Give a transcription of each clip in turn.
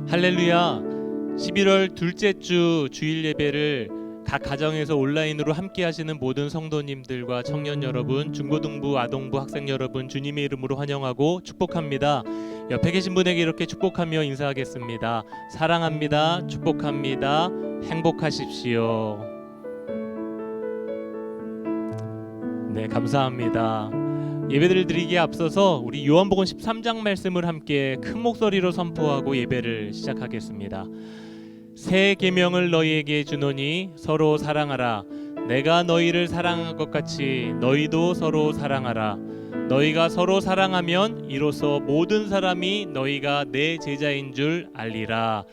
할렐루야. 11월 둘째 주 주일 예배를 각 가정에서 온라인으로 함께 하시는 모든 성도님들과 청년 여러분, 중고등부, 아동부 학생 여러분, 주님의 이름으로 환영하고 축복합니다. 옆에 계신 분에게 이렇게 축복하며 인사하겠습니다. 사랑합니다. 축복합니다. 행복하십시오. 네, 감사합니다. 예배를 드리기에 앞서서 우리 요한복음 13장 말씀을 함께 큰 목소리로 선포하고 예배를 시작하겠습니다. 새 계명을 너희에게 주노니 서로 사랑하라. 내가 너희를 사랑한 것 같이 너희도 서로 사랑하라. 너희가 서로 사랑하면 이로써 모든 사람이 너희가 내 제자인 줄 알리라.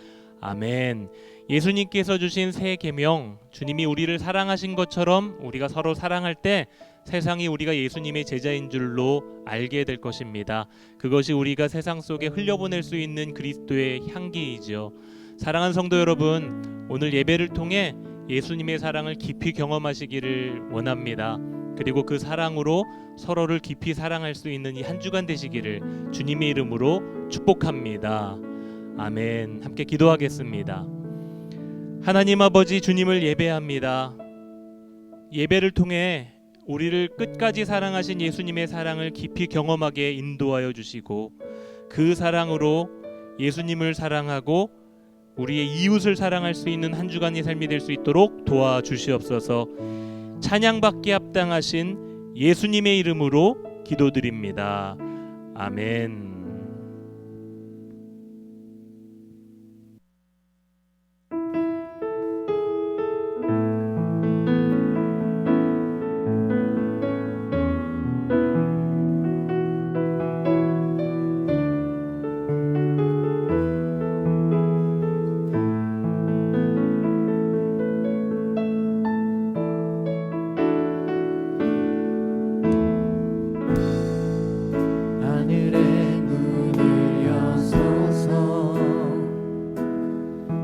아멘. 예수님께서 주신 새 계명, 주님이 우리를 사랑하신 것처럼 우리가 서로 사랑할 때 세상이 우리가 예수님의 제자인 줄로 알게 될 것입니다. 그것이 우리가 세상 속에 흘려보낼 수 있는 그리스도의 향기이죠. 사랑하는 성도 여러분, 오늘 예배를 통해 예수님의 사랑을 깊이 경험하시기를 원합니다. 그리고 그 사랑으로 서로를 깊이 사랑할 수 있는 이 한 주간 되시기를 주님의 이름으로 축복합니다. 아멘. 함께 기도하겠습니다. 하나님 아버지, 주님을 예배합니다. 예배를 통해 우리를 끝까지 사랑하신 예수님의 사랑을 깊이 경험하게 인도하여 주시고, 그 사랑으로 예수님을 사랑하고 우리의 이웃을 사랑할 수 있는 한 주간의 삶이 될 수 있도록 도와주시옵소서. 찬양받기 합당하신 예수님의 이름으로 기도드립니다. 아멘.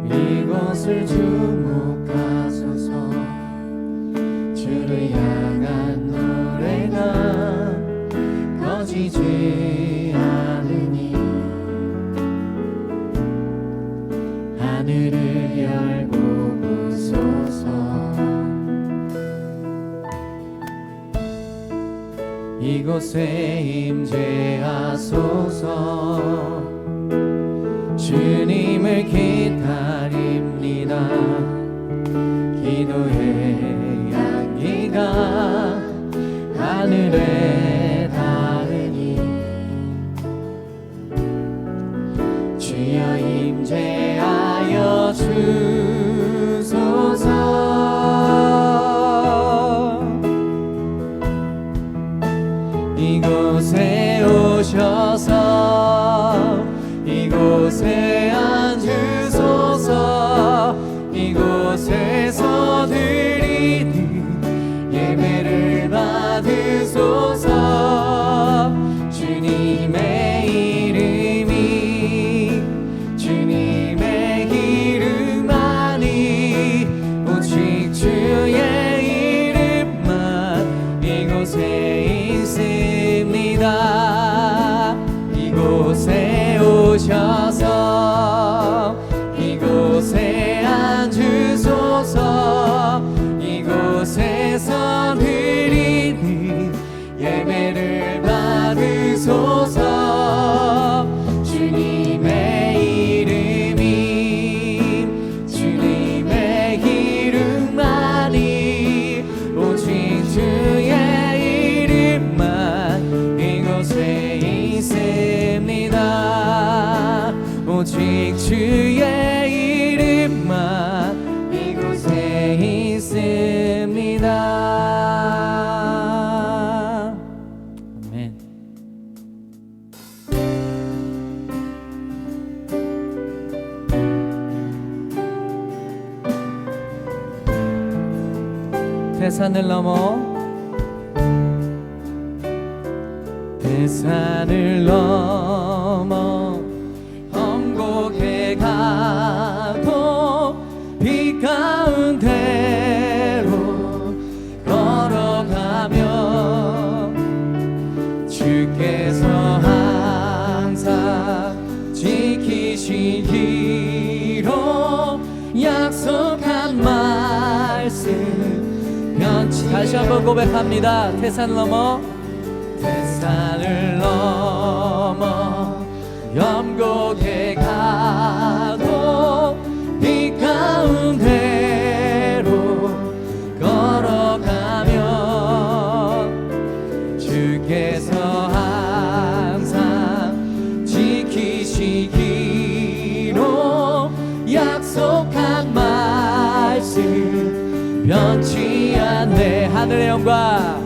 이것을 주목하소서. 주를 향한 노래가 꺼지지 않으니 하늘을 열고 부소서. 이곳에 임재하소서. 주님을 기다립니다. 기도의 향기가 하늘에 닿으니 주여 임재하여 주소서. 이곳에 오셔서 이곳에 앉으소서. 이곳에서 드리는 예배를 받으소서. 주님의 이름이 주님의 이름만이 오직 주의 이름만 이곳에 있습니다. 이곳에 오셔서 이곳에 앉으소서. 이곳에서 드리는 예배를 받으소서. 주님의 이름이 주님의 이름만이 오직 주의 이름만 이곳에 있습니다. 오직 주의 이름만 이곳에 있습니다. 아멘. 대산을 넘어 대산을 넘어 험곡에 가도 빛 가운데로 걸어가면 주께서 항상 지키시기 약속한 말씀 변치. 다시 한번 고백합니다. 태산을 넘어 태산을 넘어 영곡에 가도 빛 가운데로 걸어가면 주께서 항상 지키시기로 약속한 말씀 변치 않네. 하늘의 영광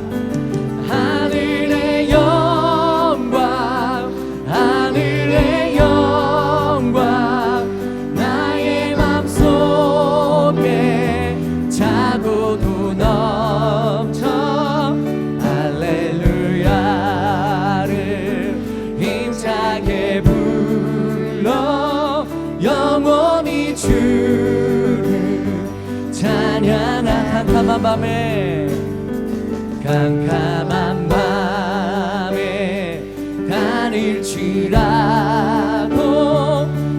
하늘의 영광 하늘의 영광 나의 맘속에 차고도 넘쳐 할렐루야를 힘차게 불러 영원히 주를 찬양한 캄캄한 밤에 캄캄한 밤에 다닐지라도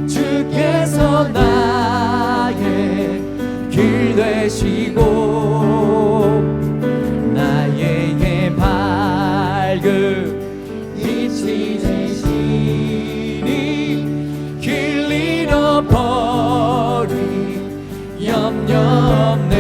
주께서 나의 길 되시고 나에게 밝은 빛이 되시니 길 잃어버린 염려 없네.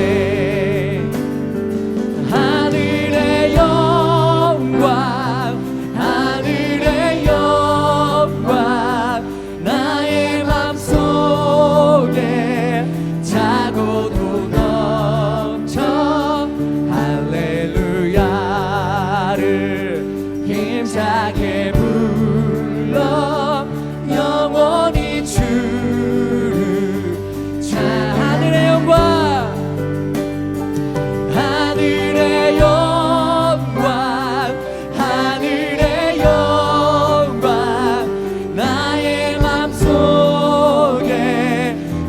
하늘의 영광 하늘의 영광 나의 맘속에 차고도 넘쳐 할렐루야를 힘차게 불러 영원히 주를 하늘의 영광 하늘의 영광 하늘의 영광 나의 맘속에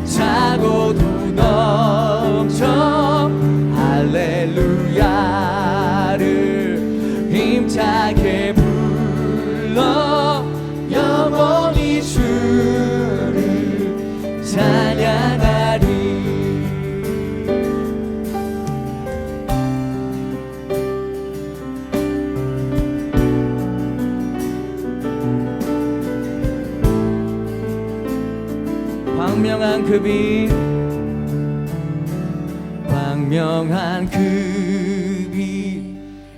차고도 넘쳐 할렐루야를 힘차게 불러 영원히 주를 찬양하리. 광명한 그 빛 광명한 그 빛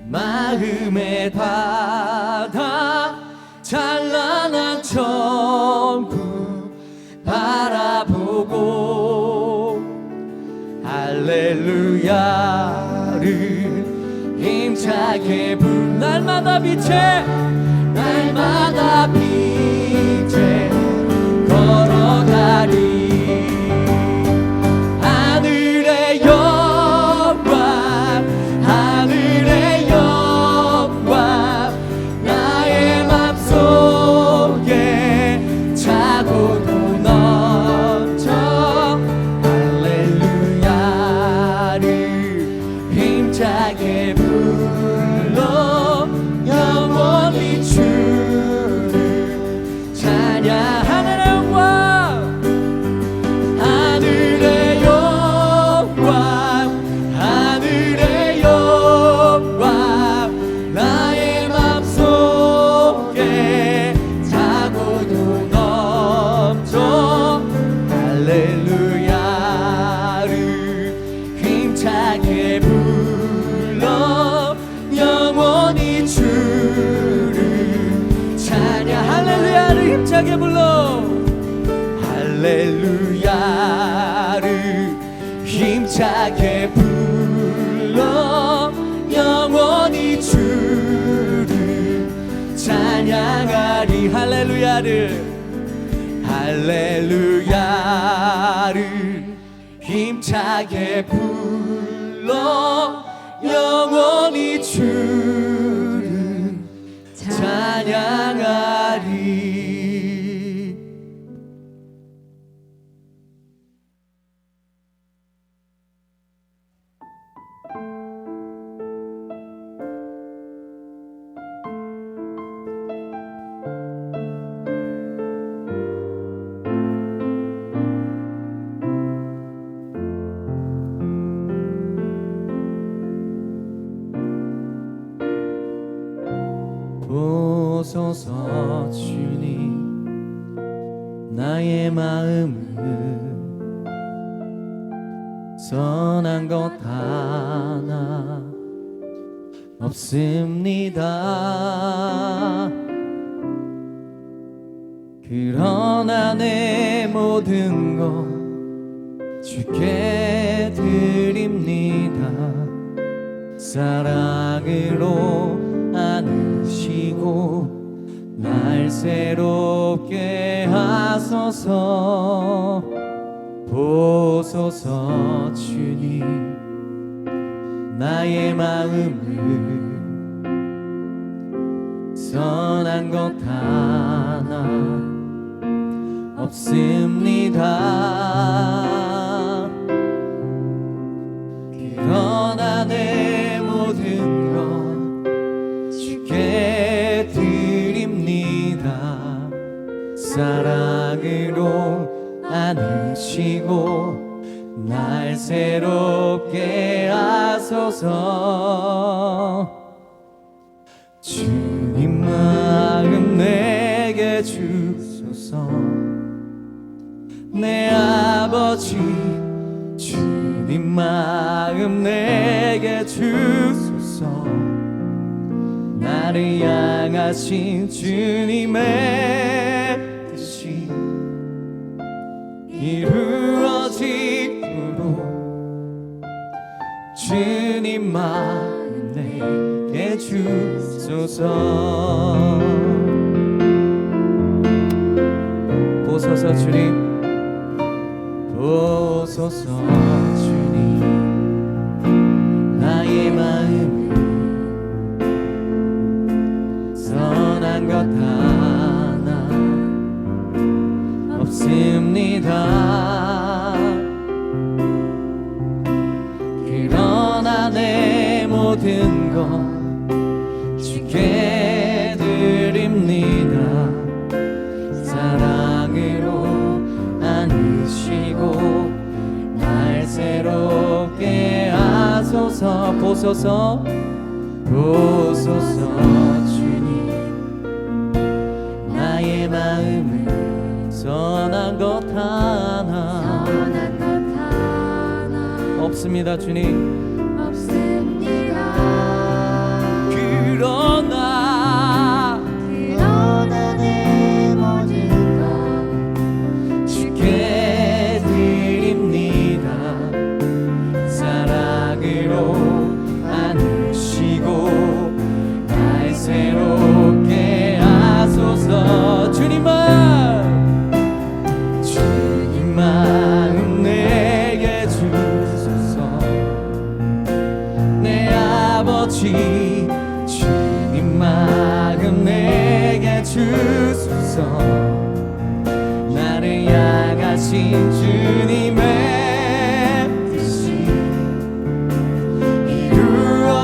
마음에 닿아 찬란한 천국 바라보고 할렐루야를 힘차게 날마다 빛에 걸어가리. 하늘의 영광 하늘의 영광 나의 맘속에 차고도 넘쳐 할렐루야를 힘차게 불러 영원히 주를 찬양. 하늘의 영광 하늘의 영광 하늘의 영광 나의 맘속에 차고도 넘쳐 할렐루야를 힘차게 불러 영원히 주를 찬양. 할렐루야를 힘차게 불러 할렐루야를 힘차게 불러 영원히 주를 찬양하리. 할렐루야를 힘차게 불러 영원히 주를 찬양하리. 보소서 주님 나의 마음을 선한 것 하나 없습니다. 그러나 내 모든 것 주께 드립니다. 사랑으로 안으시고 날 새롭게 하소서. 보소서 주님 나의 마음을 선한 것 하나 없습니다. 그러나 내 모든 것 주께 드립니다. 사랑으로 안으시고 날 새롭게 하소서. 주님 마음 내게 주소서. 내 아버지 주님 마음 내게 주소서. 나를 향하신 주님의 뜻이 이루어지도록 주님 마음 내게 주소서. 보소서 주님 보소서 주님 나의 마음을 선한 것 하나 없습니다. 그러나 내 모든 것 주께 드립니다. 사랑으로 안으시고 날 새롭게 하소서. 보소서 보소서 주님 나의 마음을 선한 것 하나 없습니다. 주님 없습니다. 그러나 내 모든 것 주께 드립니다. 사랑으로 안으시고 날 새롭게 하소서. 주님 마음 내게 주소서. 내 아버지 주님 마음 내게 주소서. 나를 향하신 주님의 뜻이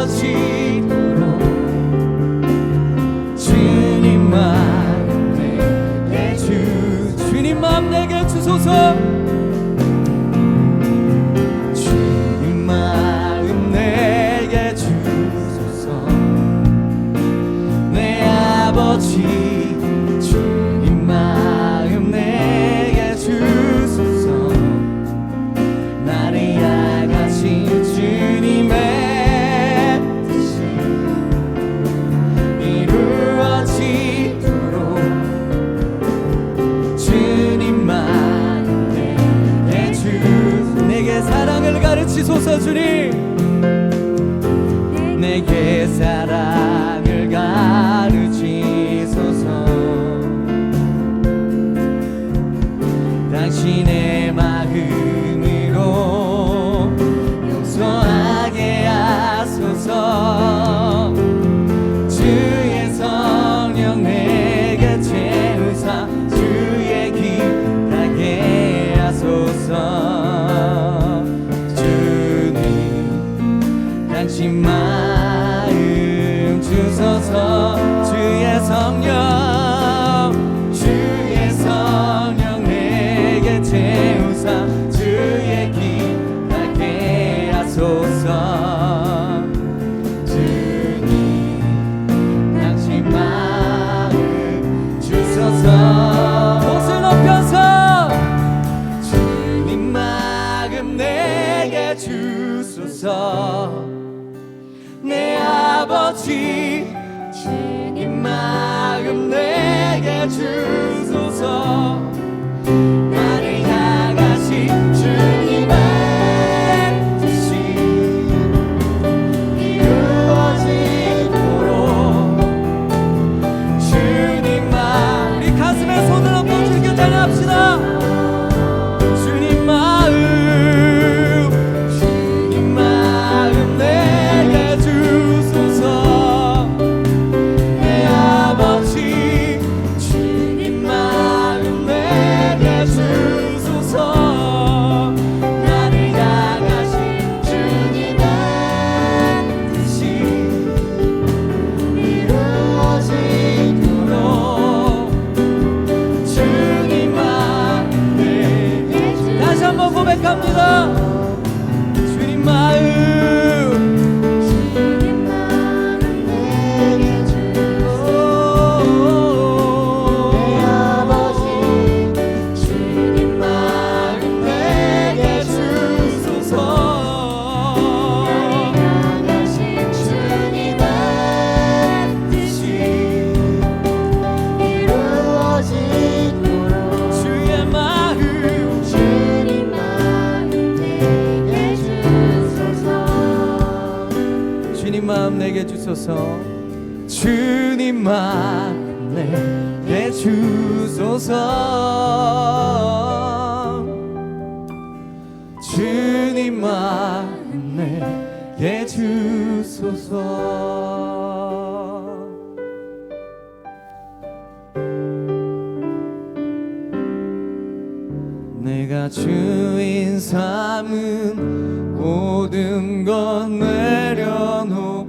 이루어지도록 주님 마음 내게 주님 마음 내게 주소서. 주님 마음 내게 주소서. 내 아버지 주님 마음 내게 주소서. 나를 향하신 주님의 뜻이 이루어지도록 주님 마음 내게 주소서. 내게 사랑을 가르치소서. 주님 내게 사랑을 가르치소서. 당신의 마음으로 용서하게 하소서. 주의 성령 내게 채우사 주의 길 가게 하소서. 주님 당신 마음 주소서. 주의 성령 내게 채우사 주의 길 가게 하소서. 주님 당신 마음 주소서. 내 아버지 주님 마음 내게 주소서. 나를 향하신 주님의 뜻이 이루어지도록 주님만 우리 가슴에 손을 얹고 즐겨 찬양합시다. 주님 마음 내게 주소서. 내 아버지 주님 마음 내게 주소서. 나를 향하신 주님의 뜻이 이루어지도록 주님만 내게 주소서. 다시 한번 고백합니다. 주님 마음 마음 내게 주소서. 주님 마음 내게 주소서. 주님 마음 내게 주소서. 내가 주인 삼은 모든 건 내려놓고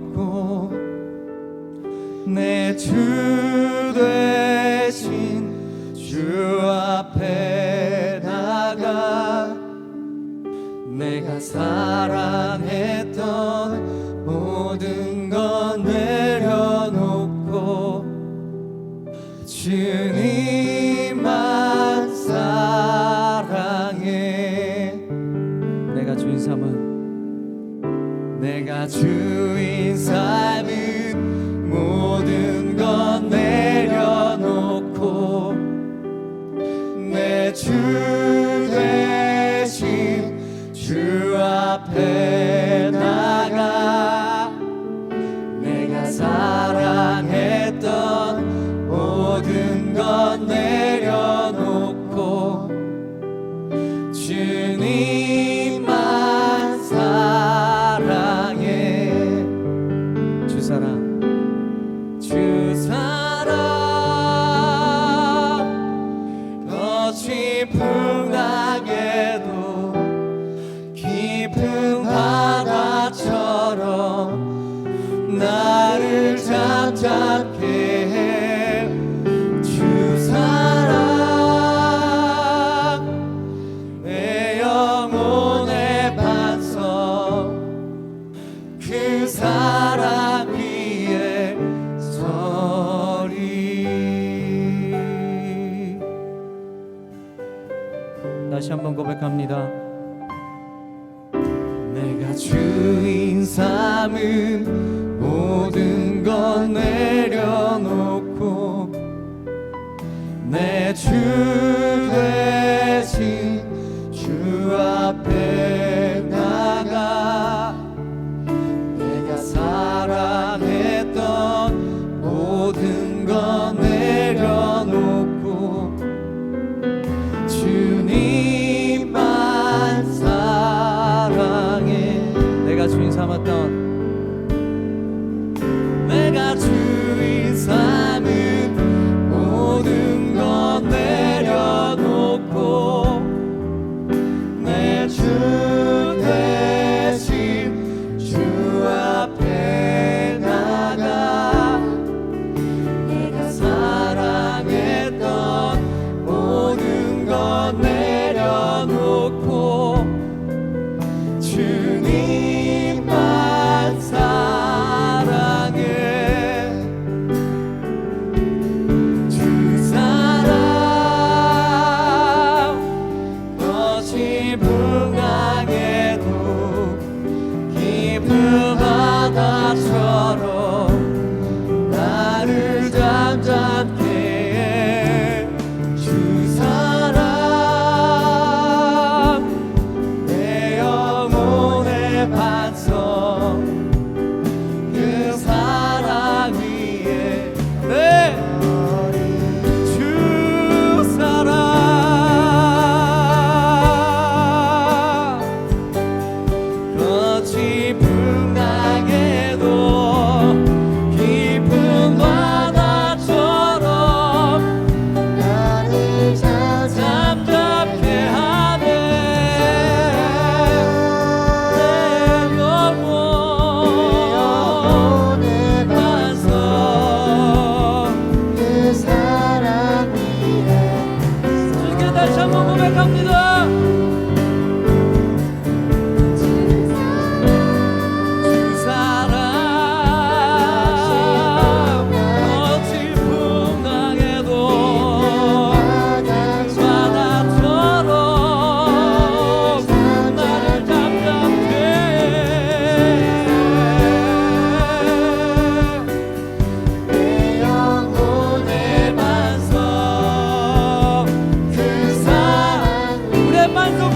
내 주 되신 주 앞에 나가 내가 사랑했던 모든 건 내려놓고 주님만 사랑해. 내가 주인 삼은 모든 건 내려놓고 내 주 되신 주 앞에 나가 내가 사랑했던 모든 건 내려놓고 주님만 사랑해. 주 사랑 어찌 풍랑에도 깊은 바다처럼 나를 잠잠케 해. 주 사랑 내 영혼의 반석 그 사랑 위에 서리. 다시 한번 고백합니다. 내가 주인 삼은 모든 건 내려놓고 내 주 되신 주 앞에 나가 내가 사랑했던 모든 건 내려놓고 주님만 사랑해. 내가 주인 삼았던 내가 주인 삼은 모든 건 내려놓고 내 주 대신 주 앞에 나가 내가 사랑했던 모든 건 내려놓고 주님만 사랑해. 주 사랑 어찌 풍랑에도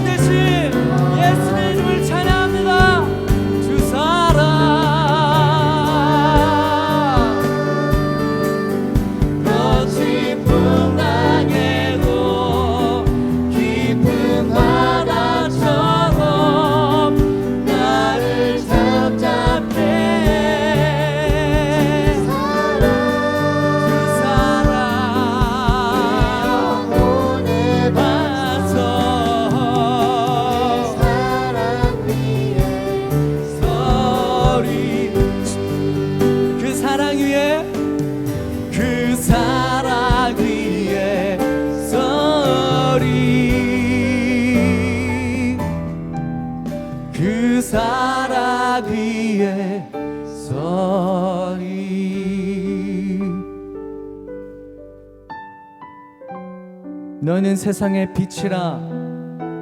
구원 되신 예수의 이름을 찬양합니다. 주 사랑 더 깊은 땅에도 깊은 바다처럼 나를 잡잡게 해. 그 사랑 영혼에 와서 사랑 위에 서리. 그 사랑 위에 그 사랑 위에 서리. 그 사랑 위에 서리. 너는 세상의 빛이라.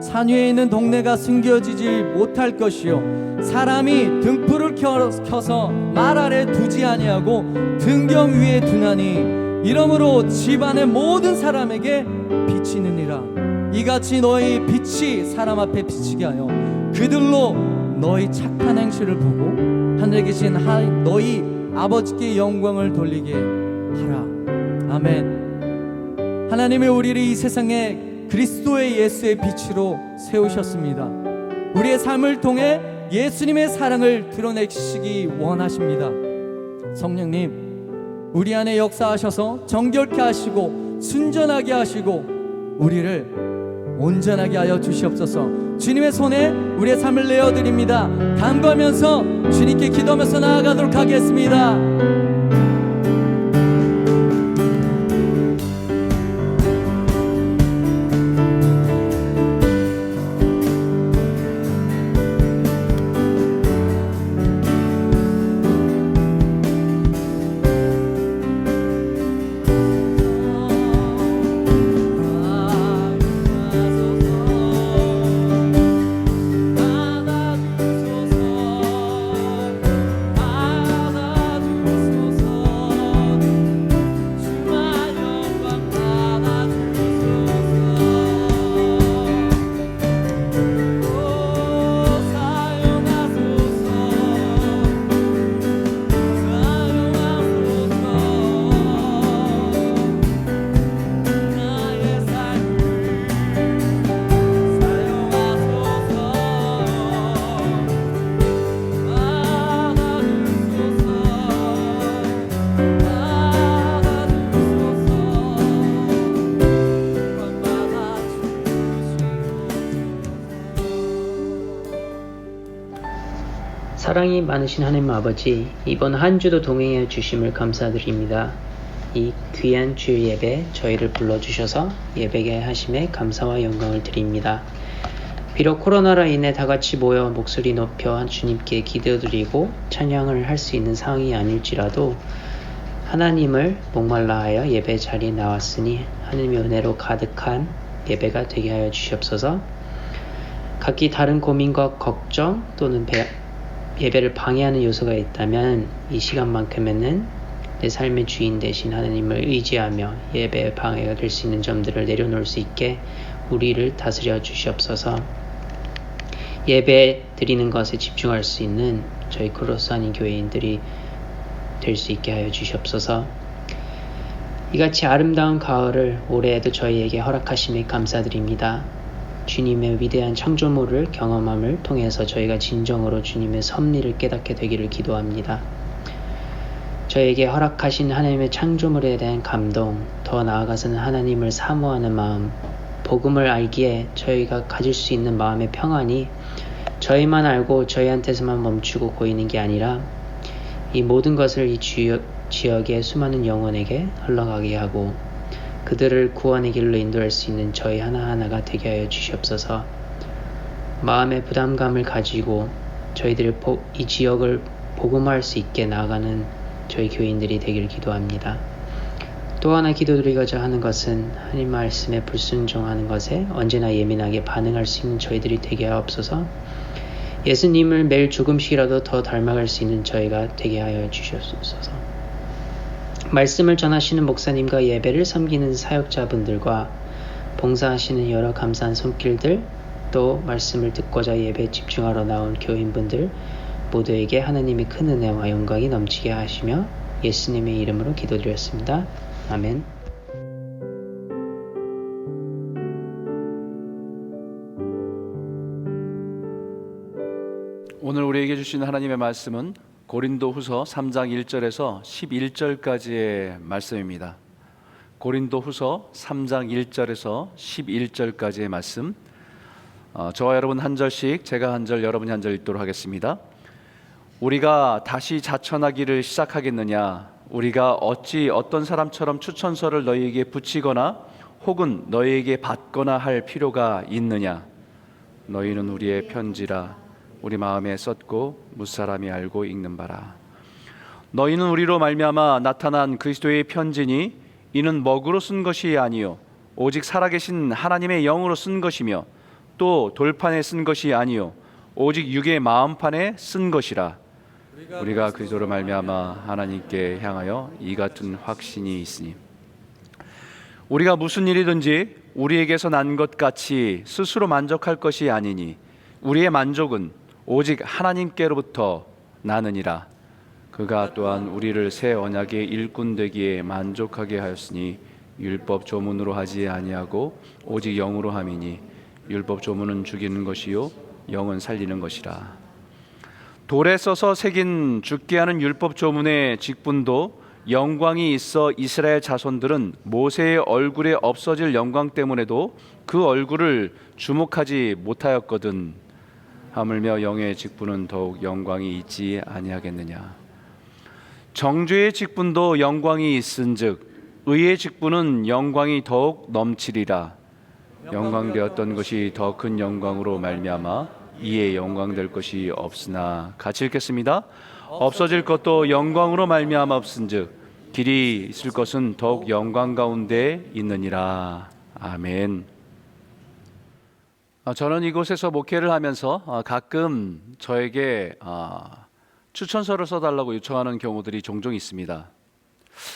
산 위에 있는 동네가 숨겨지지 못할 것이요 사람이 등불을 켜서 말 아래 두지 아니하고 등경 위에 두나니 이러므로 집안의 모든 사람에게 비치느니라. 이같이 너희 빛이 사람 앞에 비치게 하여 그들로 너희 착한 행실을 보고 하늘에 계신 너희 아버지께 영광을 돌리게 하라. 아멘. 하나님의 우리를 이 세상에 그리스도의 예수의 빛으로 세우셨습니다. 우리의 삶을 통해 예수님의 사랑을 드러내시기 원하십니다. 성령님, 우리 안에 역사하셔서 정결케 하시고 순전하게 하시고 우리를 온전하게 하여 주시옵소서. 주님의 손에 우리의 삶을 내어드립니다. 간구하면서 주님께 기도하면서 나아가도록 하겠습니다. 사랑이 많으신 하나님 아버지, 이번 한 주도 동행해 주심을 감사드립니다. 이 귀한 주일 예배 저희를 불러주셔서 예배게 하심에 감사와 영광을 드립니다. 비록 코로나로 인해 다같이 모여 목소리 높여 주님께 기도드리고 찬양을 할 수 있는 상황이 아닐지라도 하나님을 목말라 하여 예배 자리에 나왔으니 하나님의 은혜로 가득한 예배가 되게 하여 주시옵소서. 각기 다른 고민과 걱정 또는 예배를 방해하는 요소가 있다면 이 시간만큼에는 내 삶의 주인 되신 하나님을 의지하며 예배에 방해가 될 수 있는 점들을 내려놓을 수 있게 우리를 다스려 주시옵소서. 예배 드리는 것에 집중할 수 있는 저희 크로스 아닌 교회인들이 될 수 있게 하여 주시옵소서. 이같이 아름다운 가을을 올해에도 저희에게 허락하심에 감사드립니다. 주님의 위대한 창조물을 경험함을 통해서 저희가 진정으로 주님의 섭리를 깨닫게 되기를 기도합니다. 저에게 허락하신 하나님의 창조물에 대한 감동, 더 나아가서는 하나님을 사모하는 마음, 복음을 알기에 저희가 가질 수 있는 마음의 평안이 저희만 알고 저희한테서만 멈추고 고이는 게 아니라 이 모든 것을 이 지역의 수많은 영혼에게 흘러가게 하고 그들을 구원의 길로 인도할 수 있는 저희 하나하나가 되게 하여 주시옵소서. 마음의 부담감을 가지고 저희들이 이 지역을 복음화할 수 있게 나아가는 저희 교인들이 되기를 기도합니다. 또 하나 기도드리고자 하는 것은 하나님 말씀에 불순종하는 것에 언제나 예민하게 반응할 수 있는 저희들이 되게 하옵소서. 예수님을 매일 조금씩이라도 더 닮아갈 수 있는 저희가 되게 하여 주시옵소서. 말씀을 전하시는 목사님과 예배를 섬기는 사역자분들과 봉사하시는 여러 감사한 손길들, 또 말씀을 듣고자 예배에 집중하러 나온 교인분들 모두에게 하나님의 큰 은혜와 영광이 넘치게 하시며 예수님의 이름으로 기도드렸습니다. 아멘. 오늘 우리에게 주신 하나님의 말씀은 고린도후서 3장 1절에서 11절까지의 말씀입니다. 고린도후서 3장 1절에서 11절까지의 말씀, 저와 여러분 한 절씩, 제가 한 절, 여러분이 한 절 읽도록 하겠습니다. 우리가 다시 자천하기를 시작하겠느냐? 우리가 어찌 어떤 사람처럼 추천서를 너희에게 붙이거나 혹은 너희에게 받거나 할 필요가 있느냐? 너희는 우리의 편지라 우리 마음에 썼고 무사람이 알고 읽는 바라. 너희는 우리로 말미암아 나타난 그리스도의 편지니 이는 먹으로 쓴 것이 아니요 오직 살아계신 하나님의 영으로 쓴 것이며 또 돌판에 쓴 것이 아니요 오직 육의 마음판에 쓴 것이라. 우리가 그리스도로 말미암아 하나님께 향하여 이 같은 확신이 있으니 우리가 무슨 일이든지 우리에게서 난 것 같이 스스로 만족할 것이 아니니 우리의 만족은 오직 하나님께로부터 나느니라. 그가 또한 우리를 새 언약의 일꾼 되기에 만족하게 하였으니 율법 조문으로 하지 아니하고 오직 영으로 함이니 율법 조문은 죽이는 것이요 영은 살리는 것이라. 돌에 써서 새긴 죽게 하는 율법 조문의 직분도 영광이 있어 이스라엘 자손들은 모세의 얼굴에 없어질 영광 때문에도 그 얼굴을 주목하지 못하였거든. 하물며 영의 직분은 더욱 영광이 있지 아니하겠느냐. 정죄의 직분도 영광이 있은즉 의의 직분은 영광이 더욱 넘치리라. 영광되었던 것이 더 큰 영광으로 말미암아 이에 영광될 것이 없으나. 같이 읽겠습니다. 없어질 것도 영광으로 말미암아 없은즉 길이 있을 것은 더욱 영광 가운데 있느니라. 아멘. 저는 이곳에서 목회를 하면서 가끔 저에게 추천서를 써달라고 요청하는 경우들이 종종 있습니다.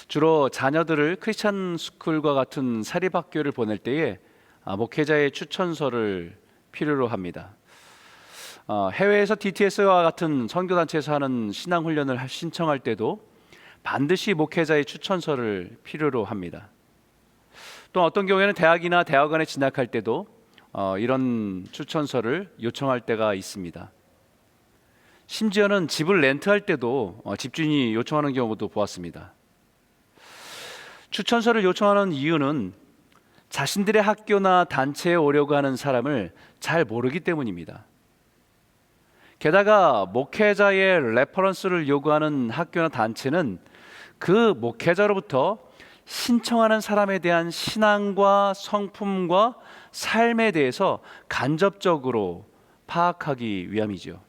주로 자녀들을 크리스찬 스쿨과 같은 사립학교를 보낼 때에 목회자의 추천서를 필요로 합니다. 해외에서 DTS와 같은 선교단체에서 하는 신앙훈련을 신청할 때도 반드시 목회자의 추천서를 필요로 합니다. 또 어떤 경우에는 대학이나 대학원에 진학할 때도 이런 추천서를 요청할 때가 있습니다. 심지어는 집을 렌트할 때도 집주인이 요청하는 경우도 보았습니다. 추천서를 요청하는 이유는 자신들의 학교나 단체에 오려고 하는 사람을 잘 모르기 때문입니다. 게다가 목회자의 레퍼런스를 요구하는 학교나 단체는 그 목회자로부터 신청하는 사람에 대한 신앙과 성품과 삶에 대해서 간접적으로 파악하기 위함이죠.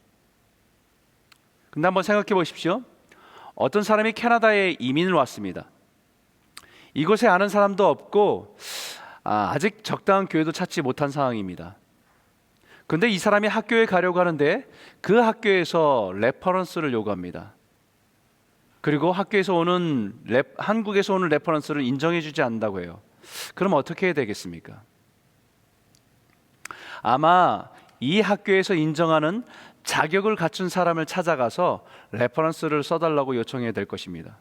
근데 한번 생각해 보십시오. 어떤 사람이 캐나다에 이민을 왔습니다. 이곳에 아는 사람도 없고 아직 적당한 교회도 찾지 못한 상황입니다. 그런데 이 사람이 학교에 가려고 하는데 그 학교에서 레퍼런스를 요구합니다. 그리고 한국에서 오는 레퍼런스를 인정해 주지 않는다고 해요. 그럼 어떻게 해야 되겠습니까? 아마 이 학교에서 인정하는 자격을 갖춘 사람을 찾아가서 레퍼런스를 써달라고 요청해야 될 것입니다.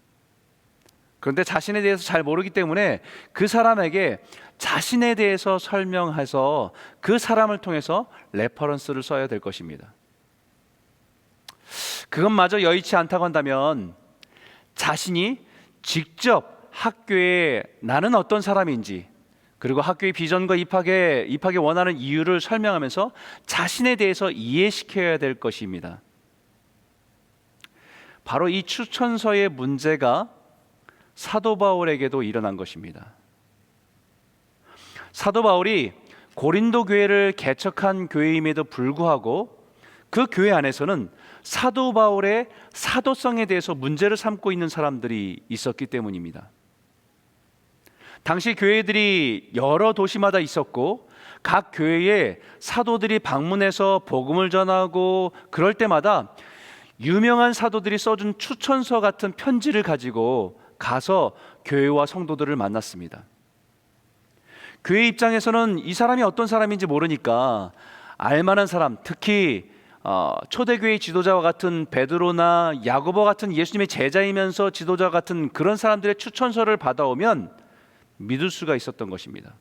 그런데 자신에 대해서 잘 모르기 때문에 그 사람에게 자신에 대해서 설명해서 그 사람을 통해서 레퍼런스를 써야 될 것입니다. 그것마저 여의치 않다고 한다면 자신이 직접 학교에 나는 어떤 사람인지, 그리고 학교의 비전과 입학에 원하는 이유를 설명하면서 자신에 대해서 이해시켜야 될 것입니다. 바로 이 추천서의 문제가 사도 바울에게도 일어난 것입니다. 사도 바울이 고린도 교회를 개척한 교회임에도 불구하고 그 교회 안에서는 사도 바울의 사도성에 대해서 문제를 삼고 있는 사람들이 있었기 때문입니다. 당시 교회들이 여러 도시마다 있었고 각 교회에 사도들이 방문해서 복음을 전하고 그럴 때마다 유명한 사도들이 써준 추천서 같은 편지를 가지고 가서 교회와 성도들을 만났습니다. 교회 입장에서는 이 사람이 어떤 사람인지 모르니까 알만한 사람, 특히 초대교회 지도자와 같은 베드로나 야고보 같은 예수님의 제자이면서 지도자 같은 그런 사람들의 추천서를 받아오면 믿을 수가 있었던 것입니다.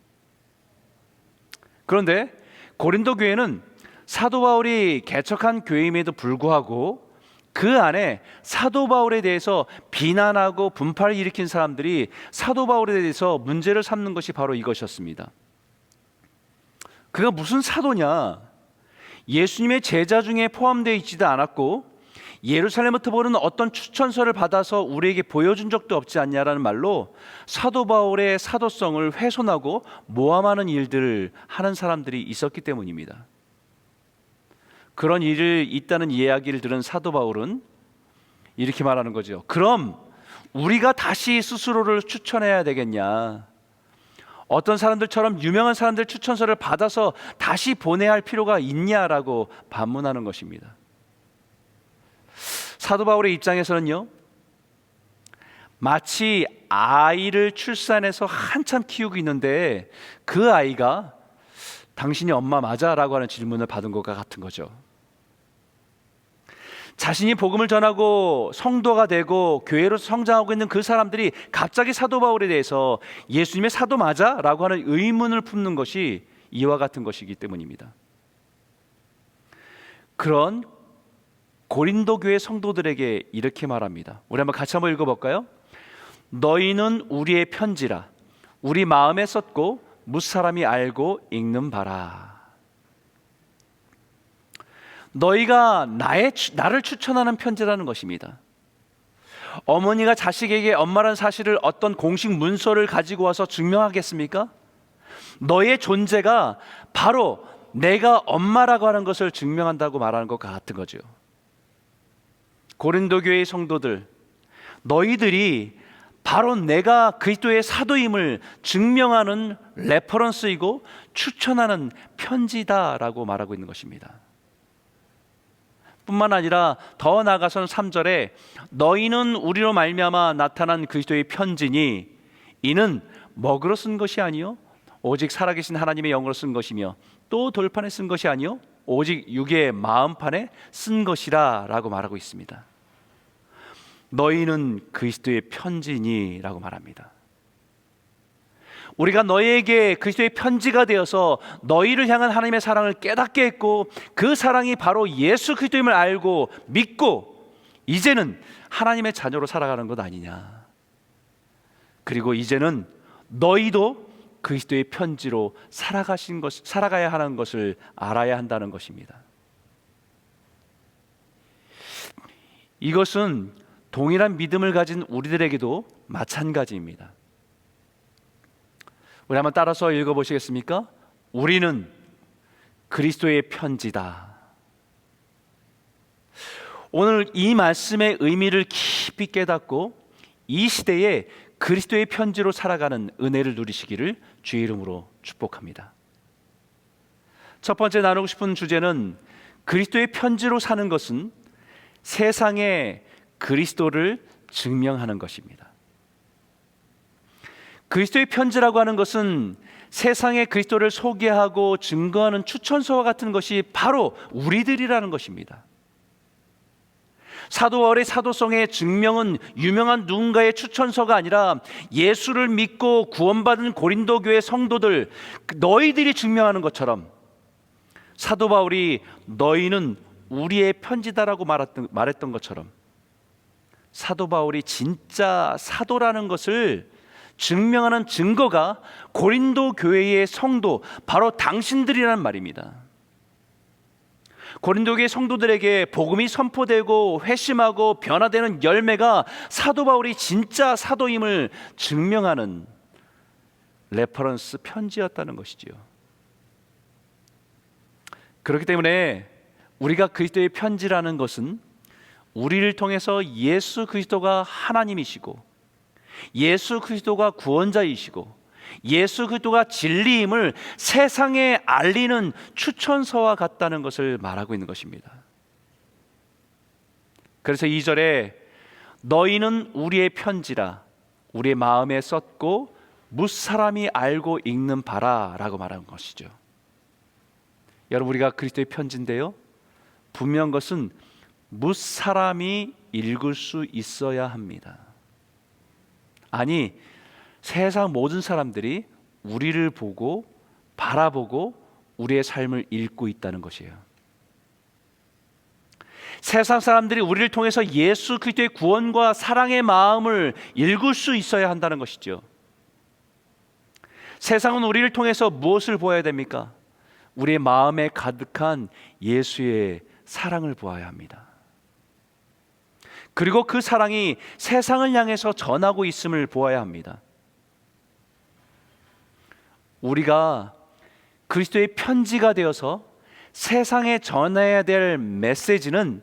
그런데 고린도 교회는 사도 바울이 개척한 교회임에도 불구하고 그 안에 사도 바울에 대해서 비난하고 분파를 일으킨 사람들이 사도 바울에 대해서 문제를 삼는 것이 바로 이것이었습니다. 그가 무슨 사도냐? 예수님의 제자 중에 포함되어 있지도 않았고 예루살렘부터 보는 어떤 추천서를 받아서 우리에게 보여준 적도 없지 않냐라는 말로 사도 바울의 사도성을 훼손하고 모함하는 일들을 하는 사람들이 있었기 때문입니다. 그런 일이 있다는 이야기를 들은 사도 바울은 이렇게 말하는 거죠. 그럼 우리가 다시 스스로를 추천해야 되겠냐? 어떤 사람들처럼 유명한 사람들 추천서를 받아서 다시 보내야 할 필요가 있냐라고 반문하는 것입니다. 사도 바울의 입장에서는요, 마치 아이를 출산해서 한참 키우고 있는데 그 아이가 당신이 엄마 맞아? 라고 하는 질문을 받은 것과 같은 거죠. 자신이 복음을 전하고 성도가 되고 교회로 성장하고 있는 그 사람들이 갑자기 사도 바울에 대해서 예수님의 사도 맞아? 라고 하는 의문을 품는 것이 이와 같은 것이기 때문입니다. 그런 고린도 교회 성도들에게 이렇게 말합니다. 우리 한번 같이 한번 읽어볼까요? 너희는 우리의 편지라 우리 마음에 썼고 무사람이 알고 읽는 바라. 너희가 나를 추천하는 편지라는 것입니다. 어머니가 자식에게 엄마라는 사실을 어떤 공식 문서를 가지고 와서 증명하겠습니까? 너의 존재가 바로 내가 엄마라고 하는 것을 증명한다고 말하는 것과 같은 거죠. 고린도 교회의 성도들, 너희들이 바로 내가 그리스도의 사도임을 증명하는 레퍼런스이고 추천하는 편지다라고 말하고 있는 것입니다. 뿐만 아니라 더 나아가서는 3절에 너희는 우리로 말미암아 나타난 그리스도의 편지니 이는 먹으로 쓴 것이 아니요 오직 살아계신 하나님의 영으로 쓴 것이며 또 돌판에 쓴 것이 아니요 오직 육의 마음판에 쓴 것이라 라고 말하고 있습니다. 너희는 그리스도의 편지니 라고 말합니다. 우리가 너희에게 그리스도의 편지가 되어서 너희를 향한 하나님의 사랑을 깨닫게 했고 그 사랑이 바로 예수 그리스도임을 알고 믿고 이제는 하나님의 자녀로 살아가는 것 아니냐. 그리고 이제는 너희도 그리스도의 편지로 살아가야 하는 것을 알아야 한다는 것입니다. 이것은 동일한 믿음을 가진 우리들에게도 마찬가지입니다. 우리 한번 따라서 읽어보시겠습니까? 우리는 그리스도의 편지다. 오늘 이 말씀의 의미를 깊이 깨닫고 이 시대에 그리스도의 편지로 살아가는 은혜를 누리시기를 주의 이름으로 축복합니다. 첫 번째 나누고 싶은 주제는 그리스도의 편지로 사는 것은 세상에 그리스도를 증명하는 것입니다. 그리스도의 편지라고 하는 것은 세상에 그리스도를 소개하고 증거하는 추천서와 같은 것이 바로 우리들이라는 것입니다. 사도 바울의 사도성의 증명은 유명한 누군가의 추천서가 아니라 예수를 믿고 구원받은 고린도 교회 성도들 너희들이 증명하는 것처럼 사도 바울이 너희는 우리의 편지다라고 말했던 것처럼 사도 바울이 진짜 사도라는 것을 증명하는 증거가 고린도 교회의 성도 바로 당신들이란 말입니다. 고린도 교회 성도들에게 복음이 선포되고 회심하고 변화되는 열매가 사도 바울이 진짜 사도임을 증명하는 레퍼런스 편지였다는 것이지요. 그렇기 때문에 우리가 그리스도의 편지라는 것은 우리를 통해서 예수 그리스도가 하나님이시고 예수 그리스도가 구원자이시고 예수 그리스도가 진리임을 세상에 알리는 추천서와 같다는 것을 말하고 있는 것입니다. 그래서 2절에 너희는 우리의 편지라 우리의 마음에 썼고 무사람이 알고 읽는 바라 라고 말하는 것이죠. 여러분, 우리가 그리스도의 편지인데요, 분명한 것은 무사람이 읽을 수 있어야 합니다. 아니, 세상 모든 사람들이 우리를 보고 바라보고 우리의 삶을 읽고 있다는 것이에요. 세상 사람들이 우리를 통해서 예수 그리스도의 구원과 사랑의 마음을 읽을 수 있어야 한다는 것이죠. 세상은 우리를 통해서 무엇을 보아야 됩니까? 우리의 마음에 가득한 예수의 사랑을 보아야 합니다. 그리고 그 사랑이 세상을 향해서 전하고 있음을 보아야 합니다. 우리가 그리스도의 편지가 되어서 세상에 전해야 될 메시지는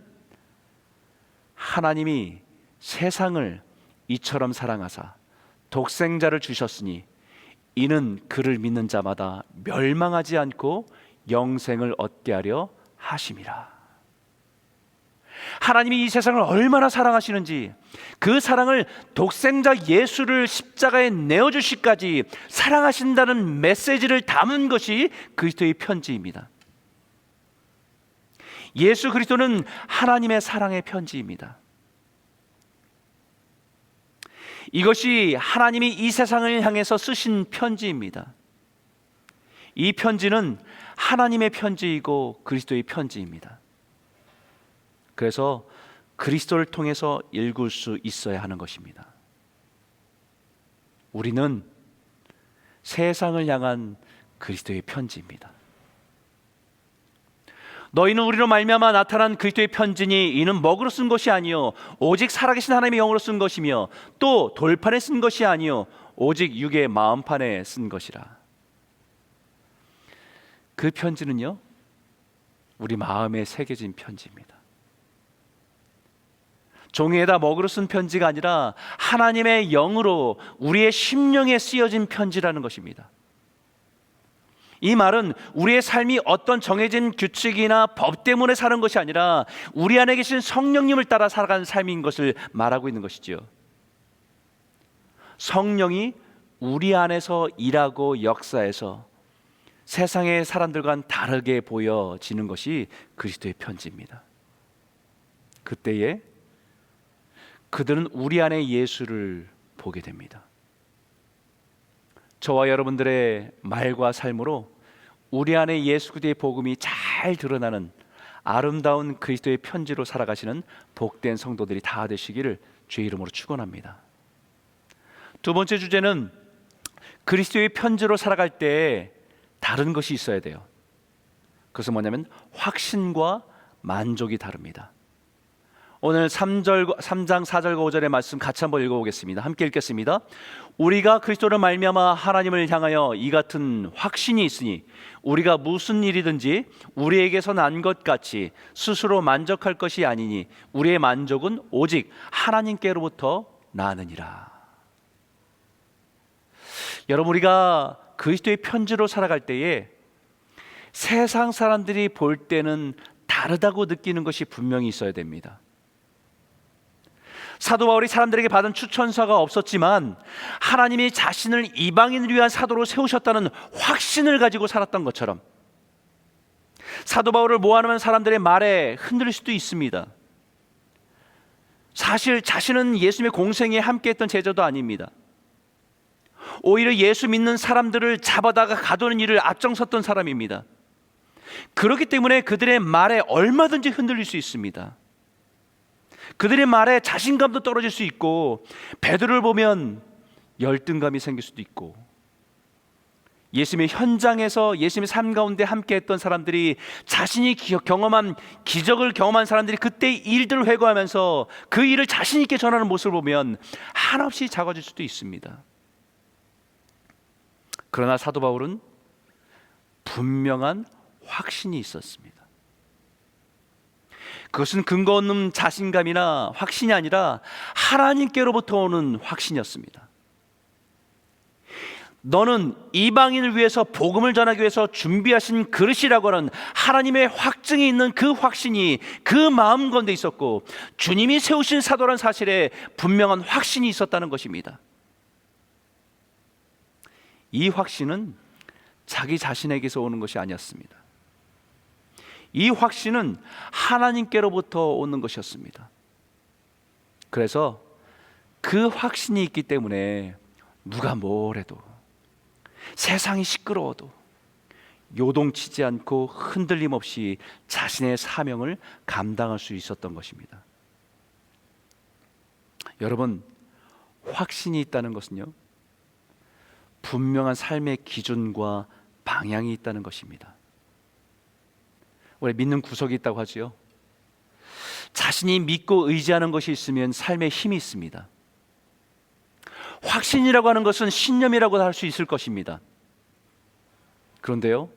하나님이 세상을 이처럼 사랑하사 독생자를 주셨으니 이는 그를 믿는 자마다 멸망하지 않고 영생을 얻게 하려 하심이라. 하나님이 이 세상을 얼마나 사랑하시는지, 그 사랑을 독생자 예수를 십자가에 내어주시기까지 사랑하신다는 메시지를 담은 것이 그리스도의 편지입니다. 예수 그리스도는 하나님의 사랑의 편지입니다. 이것이 하나님이 이 세상을 향해서 쓰신 편지입니다. 이 편지는 하나님의 편지이고 그리스도의 편지입니다. 그래서 그리스도를 통해서 읽을 수 있어야 하는 것입니다. 우리는 세상을 향한 그리스도의 편지입니다. 너희는 우리로 말미암아 나타난 그리스도의 편지니 이는 먹으로 쓴 것이 아니요 오직 살아계신 하나님의 영으로 쓴 것이며 또 돌판에 쓴 것이 아니요 오직 육의 마음판에 쓴 것이라. 그 편지는요, 우리 마음에 새겨진 편지입니다. 종이에다 먹으로 쓴 편지가 아니라 하나님의 영으로 우리의 심령에 쓰여진 편지라는 것입니다. 이 말은 우리의 삶이 어떤 정해진 규칙이나 법 때문에 사는 것이 아니라 우리 안에 계신 성령님을 따라 살아가는 삶인 것을 말하고 있는 것이죠. 성령이 우리 안에서 일하고 역사해서 세상의 사람들과는 다르게 보여지는 것이 그리스도의 편지입니다. 그때에 그들은 우리 안에 예수를 보게 됩니다. 저와 여러분들의 말과 삶으로 우리 안에 예수 그리스도의 복음이 잘 드러나는 아름다운 그리스도의 편지로 살아가시는 복된 성도들이 다 되시기를 주의 이름으로 축원합니다. 두 번째 주제는 그리스도의 편지로 살아갈 때 다른 것이 있어야 돼요. 그것은 뭐냐면 확신과 만족이 다릅니다. 오늘 3장 4절과 5절의 말씀 같이 한번 읽어보겠습니다. 함께 읽겠습니다. 우리가 그리스도를 말미암아 하나님을 향하여 이 같은 확신이 있으니 우리가 무슨 일이든지 우리에게서 난 것 같이 스스로 만족할 것이 아니니 우리의 만족은 오직 하나님께로부터 나느니라. 여러분, 우리가 그리스도의 편지로 살아갈 때에 세상 사람들이 볼 때는 다르다고 느끼는 것이 분명히 있어야 됩니다. 사도 바울이 사람들에게 받은 추천서가 없었지만 하나님이 자신을 이방인을 위한 사도로 세우셨다는 확신을 가지고 살았던 것처럼 사도 바울을 모함하는 사람들의 말에 흔들릴 수도 있습니다. 사실 자신은 예수님의 공생에 함께했던 제자도 아닙니다. 오히려 예수 믿는 사람들을 잡아다가 가두는 일을 앞장섰던 사람입니다. 그렇기 때문에 그들의 말에 얼마든지 흔들릴 수 있습니다. 그들의 말에 자신감도 떨어질 수 있고 베드로를 보면 열등감이 생길 수도 있고 예수님의 현장에서 예수님의 삶 가운데 함께했던 사람들이 자신이 경험한 기적을 경험한 사람들이 그때의 일들을 회고하면서 그 일을 자신 있게 전하는 모습을 보면 한없이 작아질 수도 있습니다. 그러나 사도 바울은 분명한 확신이 있었습니다. 그것은 근거 없는 자신감이나 확신이 아니라 하나님께로부터 오는 확신이었습니다. 너는 이방인을 위해서 복음을 전하기 위해서 준비하신 그릇이라고 하는 하나님의 확증이 있는 그 확신이 그 마음 가운데 있었고 주님이 세우신 사도란 사실에 분명한 확신이 있었다는 것입니다. 이 확신은 자기 자신에게서 오는 것이 아니었습니다. 이 확신은 하나님께로부터 오는 것이었습니다. 그래서 그 확신이 있기 때문에 누가 뭘 해도, 세상이 시끄러워도 요동치지 않고 흔들림 없이 자신의 사명을 감당할 수 있었던 것입니다. 여러분, 확신이 있다는 것은요, 분명한 삶의 기준과 방향이 있다는 것입니다. 우리 믿는 구석이 있다고 하지요. 자신이 믿고 의지하는 것이 있으면 삶에 힘이 있습니다. 확신이라고 하는 것은 신념이라고 할 수 있을 것입니다. 그런데요,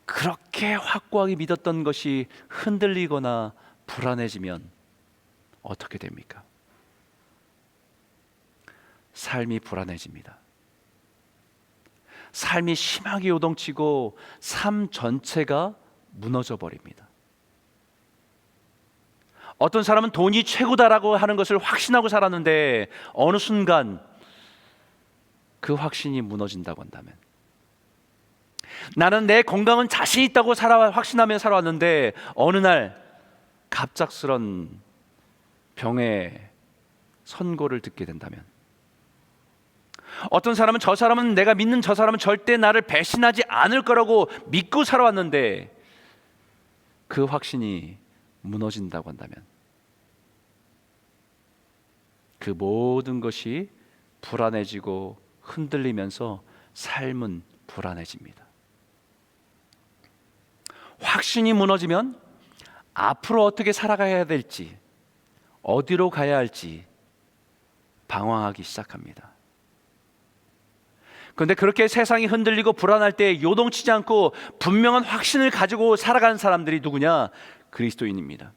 그렇게 확고하게 믿었던 것이 흔들리거나 불안해지면 어떻게 됩니까? 삶이 불안해집니다. 삶이 심하게 요동치고 삶 전체가 무너져 버립니다. 어떤 사람은 돈이 최고다라고 하는 것을 확신하고 살았는데 어느 순간 그 확신이 무너진다고 한다면, 나는 내 건강은 자신 있다고 확신하며 살아왔는데 어느 날 갑작스런 병의 선고를 듣게 된다면, 어떤 사람은 저 사람은, 내가 믿는 저 사람은 절대 나를 배신하지 않을 거라고 믿고 살아왔는데 그 확신이 무너진다고 한다면, 그 모든 것이 불안해지고 흔들리면서 삶은 불안해집니다. 확신이 무너지면 앞으로 어떻게 살아가야 될지, 어디로 가야 할지 방황하기 시작합니다. 그런데 그렇게 세상이 흔들리고 불안할 때 요동치지 않고 분명한 확신을 가지고 살아가는 사람들이 누구냐? 그리스도인입니다.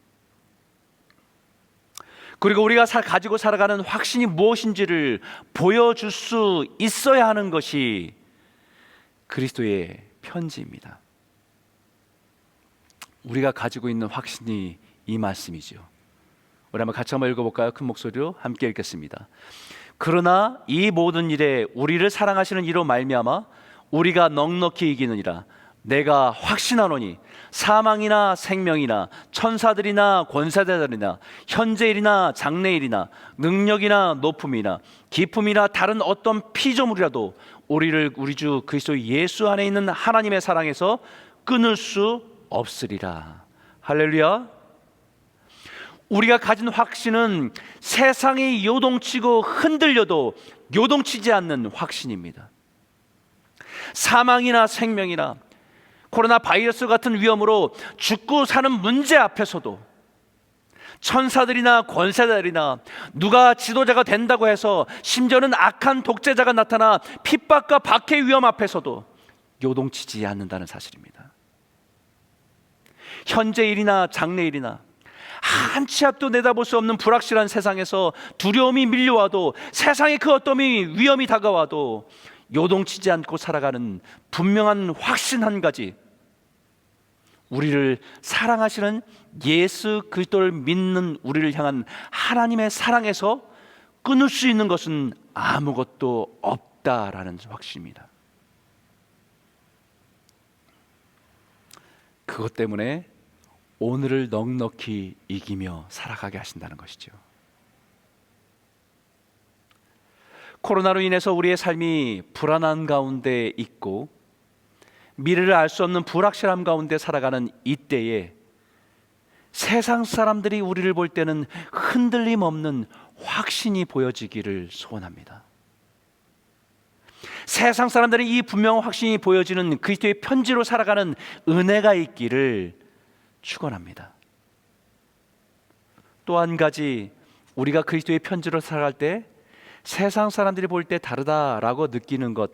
그리고 우리가 가지고 살아가는 확신이 무엇인지를 보여줄 수 있어야 하는 것이 그리스도의 편지입니다. 우리가 가지고 있는 확신이 이 말씀이죠. 우리 한번 같이 한번 읽어볼까요? 큰 목소리로 함께 읽겠습니다. 그러나 이 모든 일에 우리를 사랑하시는 이로 말미암아 우리가 넉넉히 이기느니라. 내가 확신하노니 사망이나 생명이나 천사들이나 권세자들이나 현재일이나 장래일이나 능력이나 높음이나 깊음이나 다른 어떤 피조물이라도 우리를 우리 주 그리스도 예수 안에 있는 하나님의 사랑에서 끊을 수 없으리라. 할렐루야. 우리가 가진 확신은 세상이 요동치고 흔들려도 요동치지 않는 확신입니다. 사망이나 생명이나 코로나 바이러스 같은 위험으로 죽고 사는 문제 앞에서도, 천사들이나 권세자들이나 누가 지도자가 된다고 해서 심지어는 악한 독재자가 나타나 핍박과 박해 위험 앞에서도 요동치지 않는다는 사실입니다. 현재일이나 장래일이나 한 치 앞도 내다볼 수 없는 불확실한 세상에서 두려움이 밀려와도, 세상의 그 어떤 위험이 다가와도 요동치지 않고 살아가는 분명한 확신 한 가지, 우리를 사랑하시는 예수 그리스도를 믿는 우리를 향한 하나님의 사랑에서 끊을 수 있는 것은 아무것도 없다라는 확신입니다. 그것 때문에 오늘을 넉넉히 이기며 살아가게 하신다는 것이죠. 코로나로 인해서 우리의 삶이 불안한 가운데 있고 미래를 알 수 없는 불확실함 가운데 살아가는 이때에 세상 사람들이 우리를 볼 때는 흔들림 없는 확신이 보여지기를 소원합니다. 세상 사람들이 이 분명한 확신이 보여지는 그리스도의 편지로 살아가는 은혜가 있기를 축원합니다. 또 한 가지, 우리가 그리스도의 편지로 살아갈 때 세상 사람들이 볼 때 다르다라고 느끼는 것,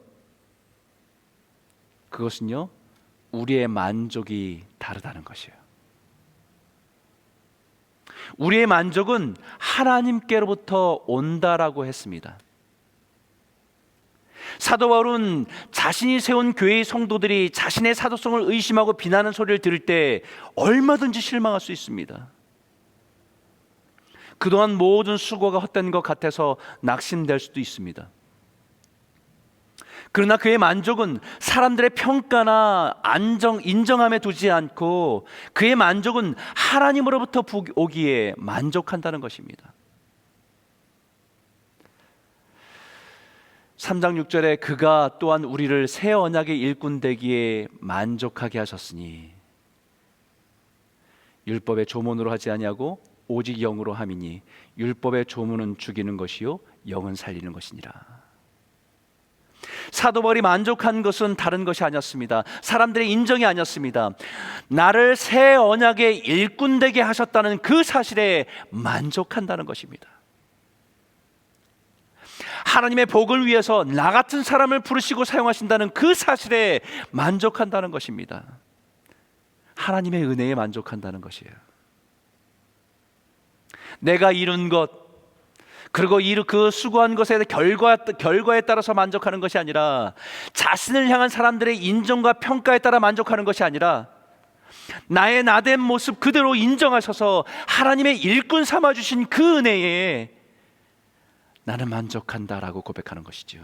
그것은요, 우리의 만족이 다르다는 것이에요. 우리의 만족은 하나님께로부터 온다라고 했습니다. 사도 바울은 자신이 세운 교회의 성도들이 자신의 사도성을 의심하고 비난하는 소리를 들을 때 얼마든지 실망할 수 있습니다. 그동안 모든 수고가 헛된 것 같아서 낙심될 수도 있습니다. 그러나 그의 만족은 사람들의 평가나 인정함에 두지 않고 그의 만족은 하나님으로부터 오기에 만족한다는 것입니다. 3장 6절에 그가 또한 우리를 새 언약의 일꾼 되기에 만족하게 하셨으니 율법의 조문으로 하지 아니하고 오직 영으로 함이니 율법의 조문은 죽이는 것이요 영은 살리는 것이니라. 사도 바울이 만족한 것은 다른 것이 아니었습니다. 사람들의 인정이 아니었습니다. 나를 새 언약의 일꾼 되게 하셨다는 그 사실에 만족한다는 것입니다. 하나님의 복을 위해서 나 같은 사람을 부르시고 사용하신다는 그 사실에 만족한다는 것입니다. 하나님의 은혜에 만족한다는 것이에요. 내가 이룬 것, 그리고 그 수고한 것의 결과에 따라서 만족하는 것이 아니라, 자신을 향한 사람들의 인정과 평가에 따라 만족하는 것이 아니라, 나의 나된 모습 그대로 인정하셔서 하나님의 일꾼 삼아주신 그 은혜에 나는 만족한다라고 고백하는 것이죠.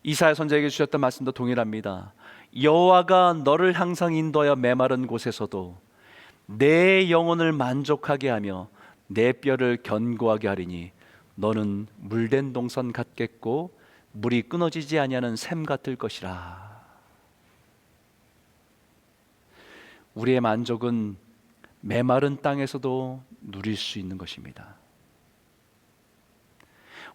이사야 선지자에게 주셨던 말씀도 동일합니다. 여호와가 너를 항상 인도하여 메마른 곳에서도 내 영혼을 만족하게 하며 내 뼈를 견고하게 하리니 너는 물된 동산 같겠고 물이 끊어지지 아니하는 샘 같을 것이라. 우리의 만족은 메마른 땅에서도 누릴 수 있는 것입니다.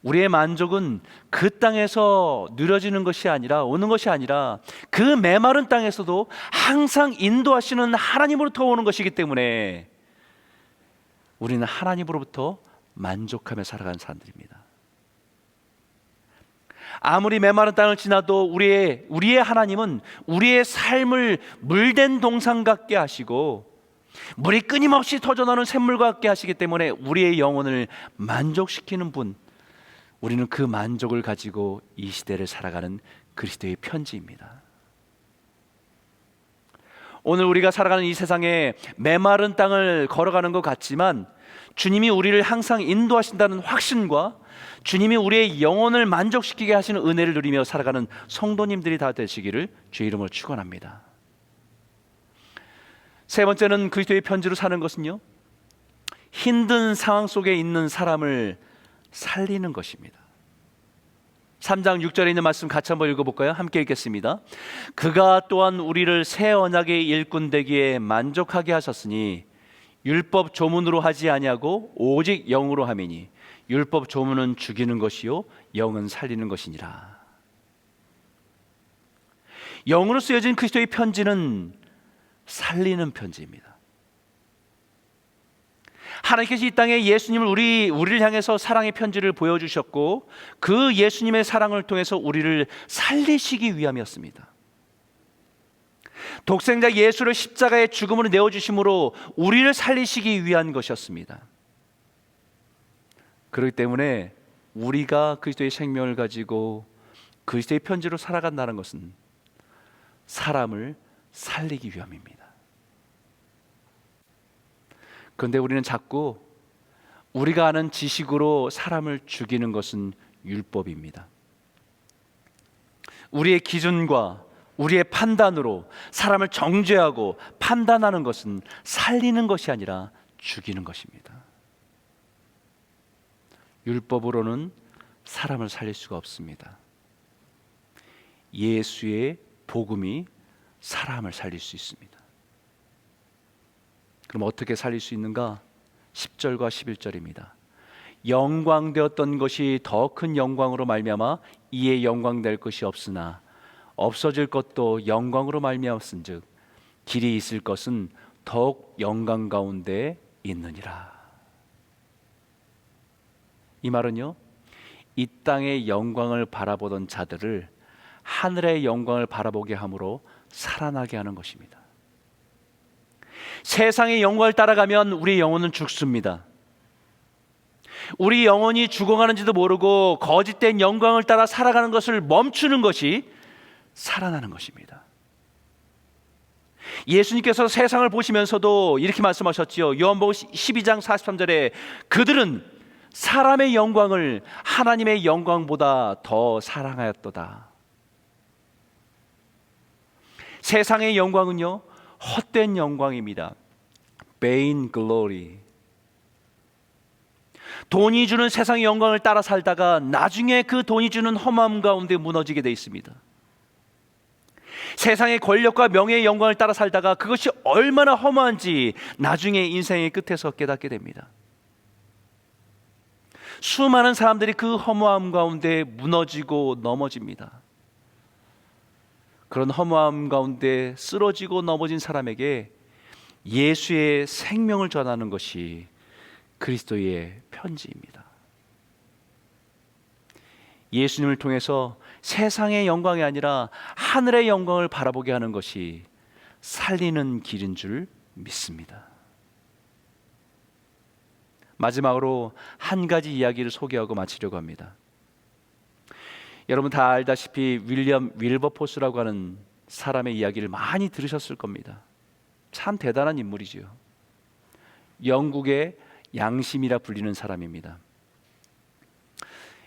우리의 만족은 그 땅에서 누려지는 것이 아니라, 오는 것이 아니라 그 메마른 땅에서도 항상 인도하시는 하나님으로부터 오는 것이기 때문에 우리는 하나님으로부터 만족하며 살아가는 사람들입니다. 아무리 메마른 땅을 지나도 우리의 하나님은 우리의 삶을 물된 동산 같게 하시고 물이 끊임없이 터져나오는 샘물 같게 하시기 때문에 우리의 영혼을 만족시키는 분, 우리는 그 만족을 가지고 이 시대를 살아가는 그리스도의 편지입니다. 오늘 우리가 살아가는 이 세상에 메마른 땅을 걸어가는 것 같지만 주님이 우리를 항상 인도하신다는 확신과 주님이 우리의 영혼을 만족시키게 하시는 은혜를 누리며 살아가는 성도님들이 다 되시기를 주의 이름으로 축원합니다. 세 번째는 그리스도의 편지로 사는 것은요, 힘든 상황 속에 있는 사람을 살리는 것입니다. 3장 6절에 있는 말씀 같이 한번 읽어볼까요? 함께 읽겠습니다. 그가 또한 우리를 새 언약의 일꾼 되기에 만족하게 하셨으니 율법 조문으로 하지 아니하고 오직 영으로 함이니 율법 조문은 죽이는 것이요 영은 살리는 것이니라. 영으로 쓰여진 그리스도의 편지는 살리는 편지입니다. 하나님께서 이 땅에 예수님을 우리를 향해서 사랑의 편지를 보여주셨고 그 예수님의 사랑을 통해서 우리를 살리시기 위함이었습니다. 독생자 예수를 십자가의 죽음으로 내어주심으로 우리를 살리시기 위한 것이었습니다. 그렇기 때문에 우리가 그리스도의 생명을 가지고 그리스도의 편지로 살아간다는 것은 사람을 살리기 위함입니다. 그런데 우리는 자꾸 우리가 아는 지식으로 사람을 죽이는 것은 율법입니다. 우리의 기준과 우리의 판단으로 사람을 정죄하고 판단하는 것은 살리는 것이 아니라 죽이는 것입니다. 율법으로는 사람을 살릴 수가 없습니다. 예수의 복음이 사람을 살릴 수 있습니다. 그럼 어떻게 살릴 수 있는가? 10절과 11절입니다. 영광되었던 것이 더 큰 영광으로 말미암아 이에 영광될 것이 없으나 없어질 것도 영광으로 말미암았은즉 길이 있을 것은 더욱 영광 가운데 있느니라. 이 말은요, 이 땅의 영광을 바라보던 자들을 하늘의 영광을 바라보게 함으로 살아나게 하는 것입니다. 세상의 영광을 따라가면 우리의 영혼은 죽습니다. 우리 영혼이 죽어가는지도 모르고 거짓된 영광을 따라 살아가는 것을 멈추는 것이 살아나는 것입니다. 예수님께서 세상을 보시면서도 이렇게 말씀하셨지요. 요한복음 12장 43절에 그들은 사람의 영광을 하나님의 영광보다 더 사랑하였도다. 세상의 영광은요, 헛된 영광입니다. vain glory. 돈이 주는 세상의 영광을 따라 살다가 나중에 그 돈이 주는 험함 가운데 무너지게 돼 있습니다. 세상의 권력과 명예의 영광을 따라 살다가 그것이 얼마나 허무한지 나중에 인생의 끝에서 깨닫게 됩니다. 수많은 사람들이 그 허무함 가운데 무너지고 넘어집니다. 그런 허무함 가운데 쓰러지고 넘어진 사람에게 예수의 생명을 전하는 것이 그리스도의 편지입니다. 예수님을 통해서 세상의 영광이 아니라 하늘의 영광을 바라보게 하는 것이 살리는 길인 줄 믿습니다. 마지막으로 한 가지 이야기를 소개하고 마치려고 합니다. 여러분 다 알다시피 윌리엄 윌버포스라고 하는 사람의 이야기를 많이 들으셨을 겁니다. 참 대단한 인물이지요. 영국의 양심이라 불리는 사람입니다.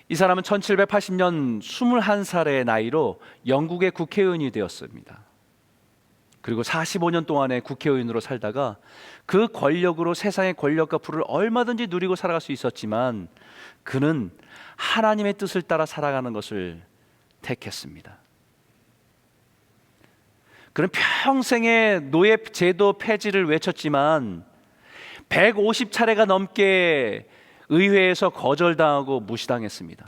이 사람은 1780년 21살의 나이로 영국의 국회의원이 되었습니다. 그리고 45년 동안의 국회의원으로 살다가 그 권력으로 세상의 권력과 부를 얼마든지 누리고 살아갈 수 있었지만 그는 하나님의 뜻을 따라 살아가는 것을 택했습니다. 그는 평생의 노예 제도 폐지를 외쳤지만 150차례가 넘게 의회에서 거절당하고 무시당했습니다.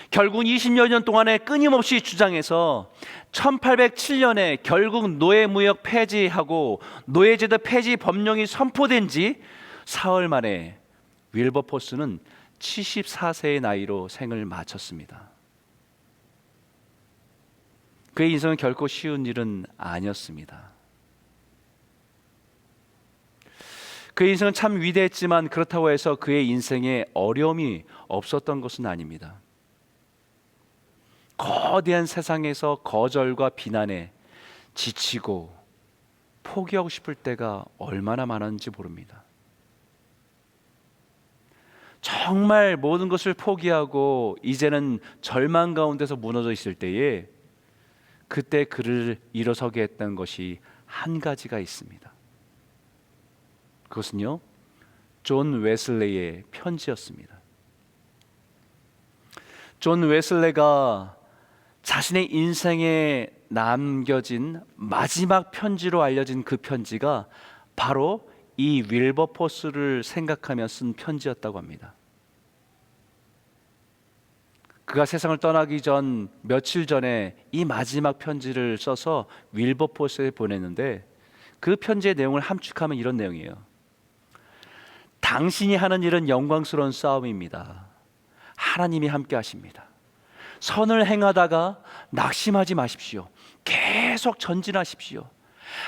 결국 20여 년 동안에 끊임없이 주장해서 1807년에 결국 노예무역 폐지하고 노예제도 폐지 법령이 선포된 지 사흘 만에 윌버포스는 74세의 나이로 생을 마쳤습니다. 그의 인생은 결코 쉬운 일은 아니었습니다. 그의 인생은 참 위대했지만 그렇다고 해서 그의 인생에 어려움이 없었던 것은 아닙니다. 거대한 세상에서 거절과 비난에 지치고 포기하고 싶을 때가 얼마나 많았는지 모릅니다. 정말 모든 것을 포기하고 이제는 절망 가운데서 무너져 있을 때에 그때 그를 일어서게 했던 것이 한 가지가 있습니다. 그것은요, 존 웨슬레이의 편지였습니다. 존 웨슬레가 자신의 인생에 남겨진 마지막 편지로 알려진 그 편지가 바로 이 윌버포스를 생각하며 쓴 편지였다고 합니다. 그가 세상을 떠나기 전 며칠 전에 이 마지막 편지를 써서 윌버포스에 보냈는데 그 편지의 내용을 함축하면 이런 내용이에요. 당신이 하는 일은 영광스러운 싸움입니다. 하나님이 함께 하십니다. 선을 행하다가 낙심하지 마십시오. 계속 전진하십시오.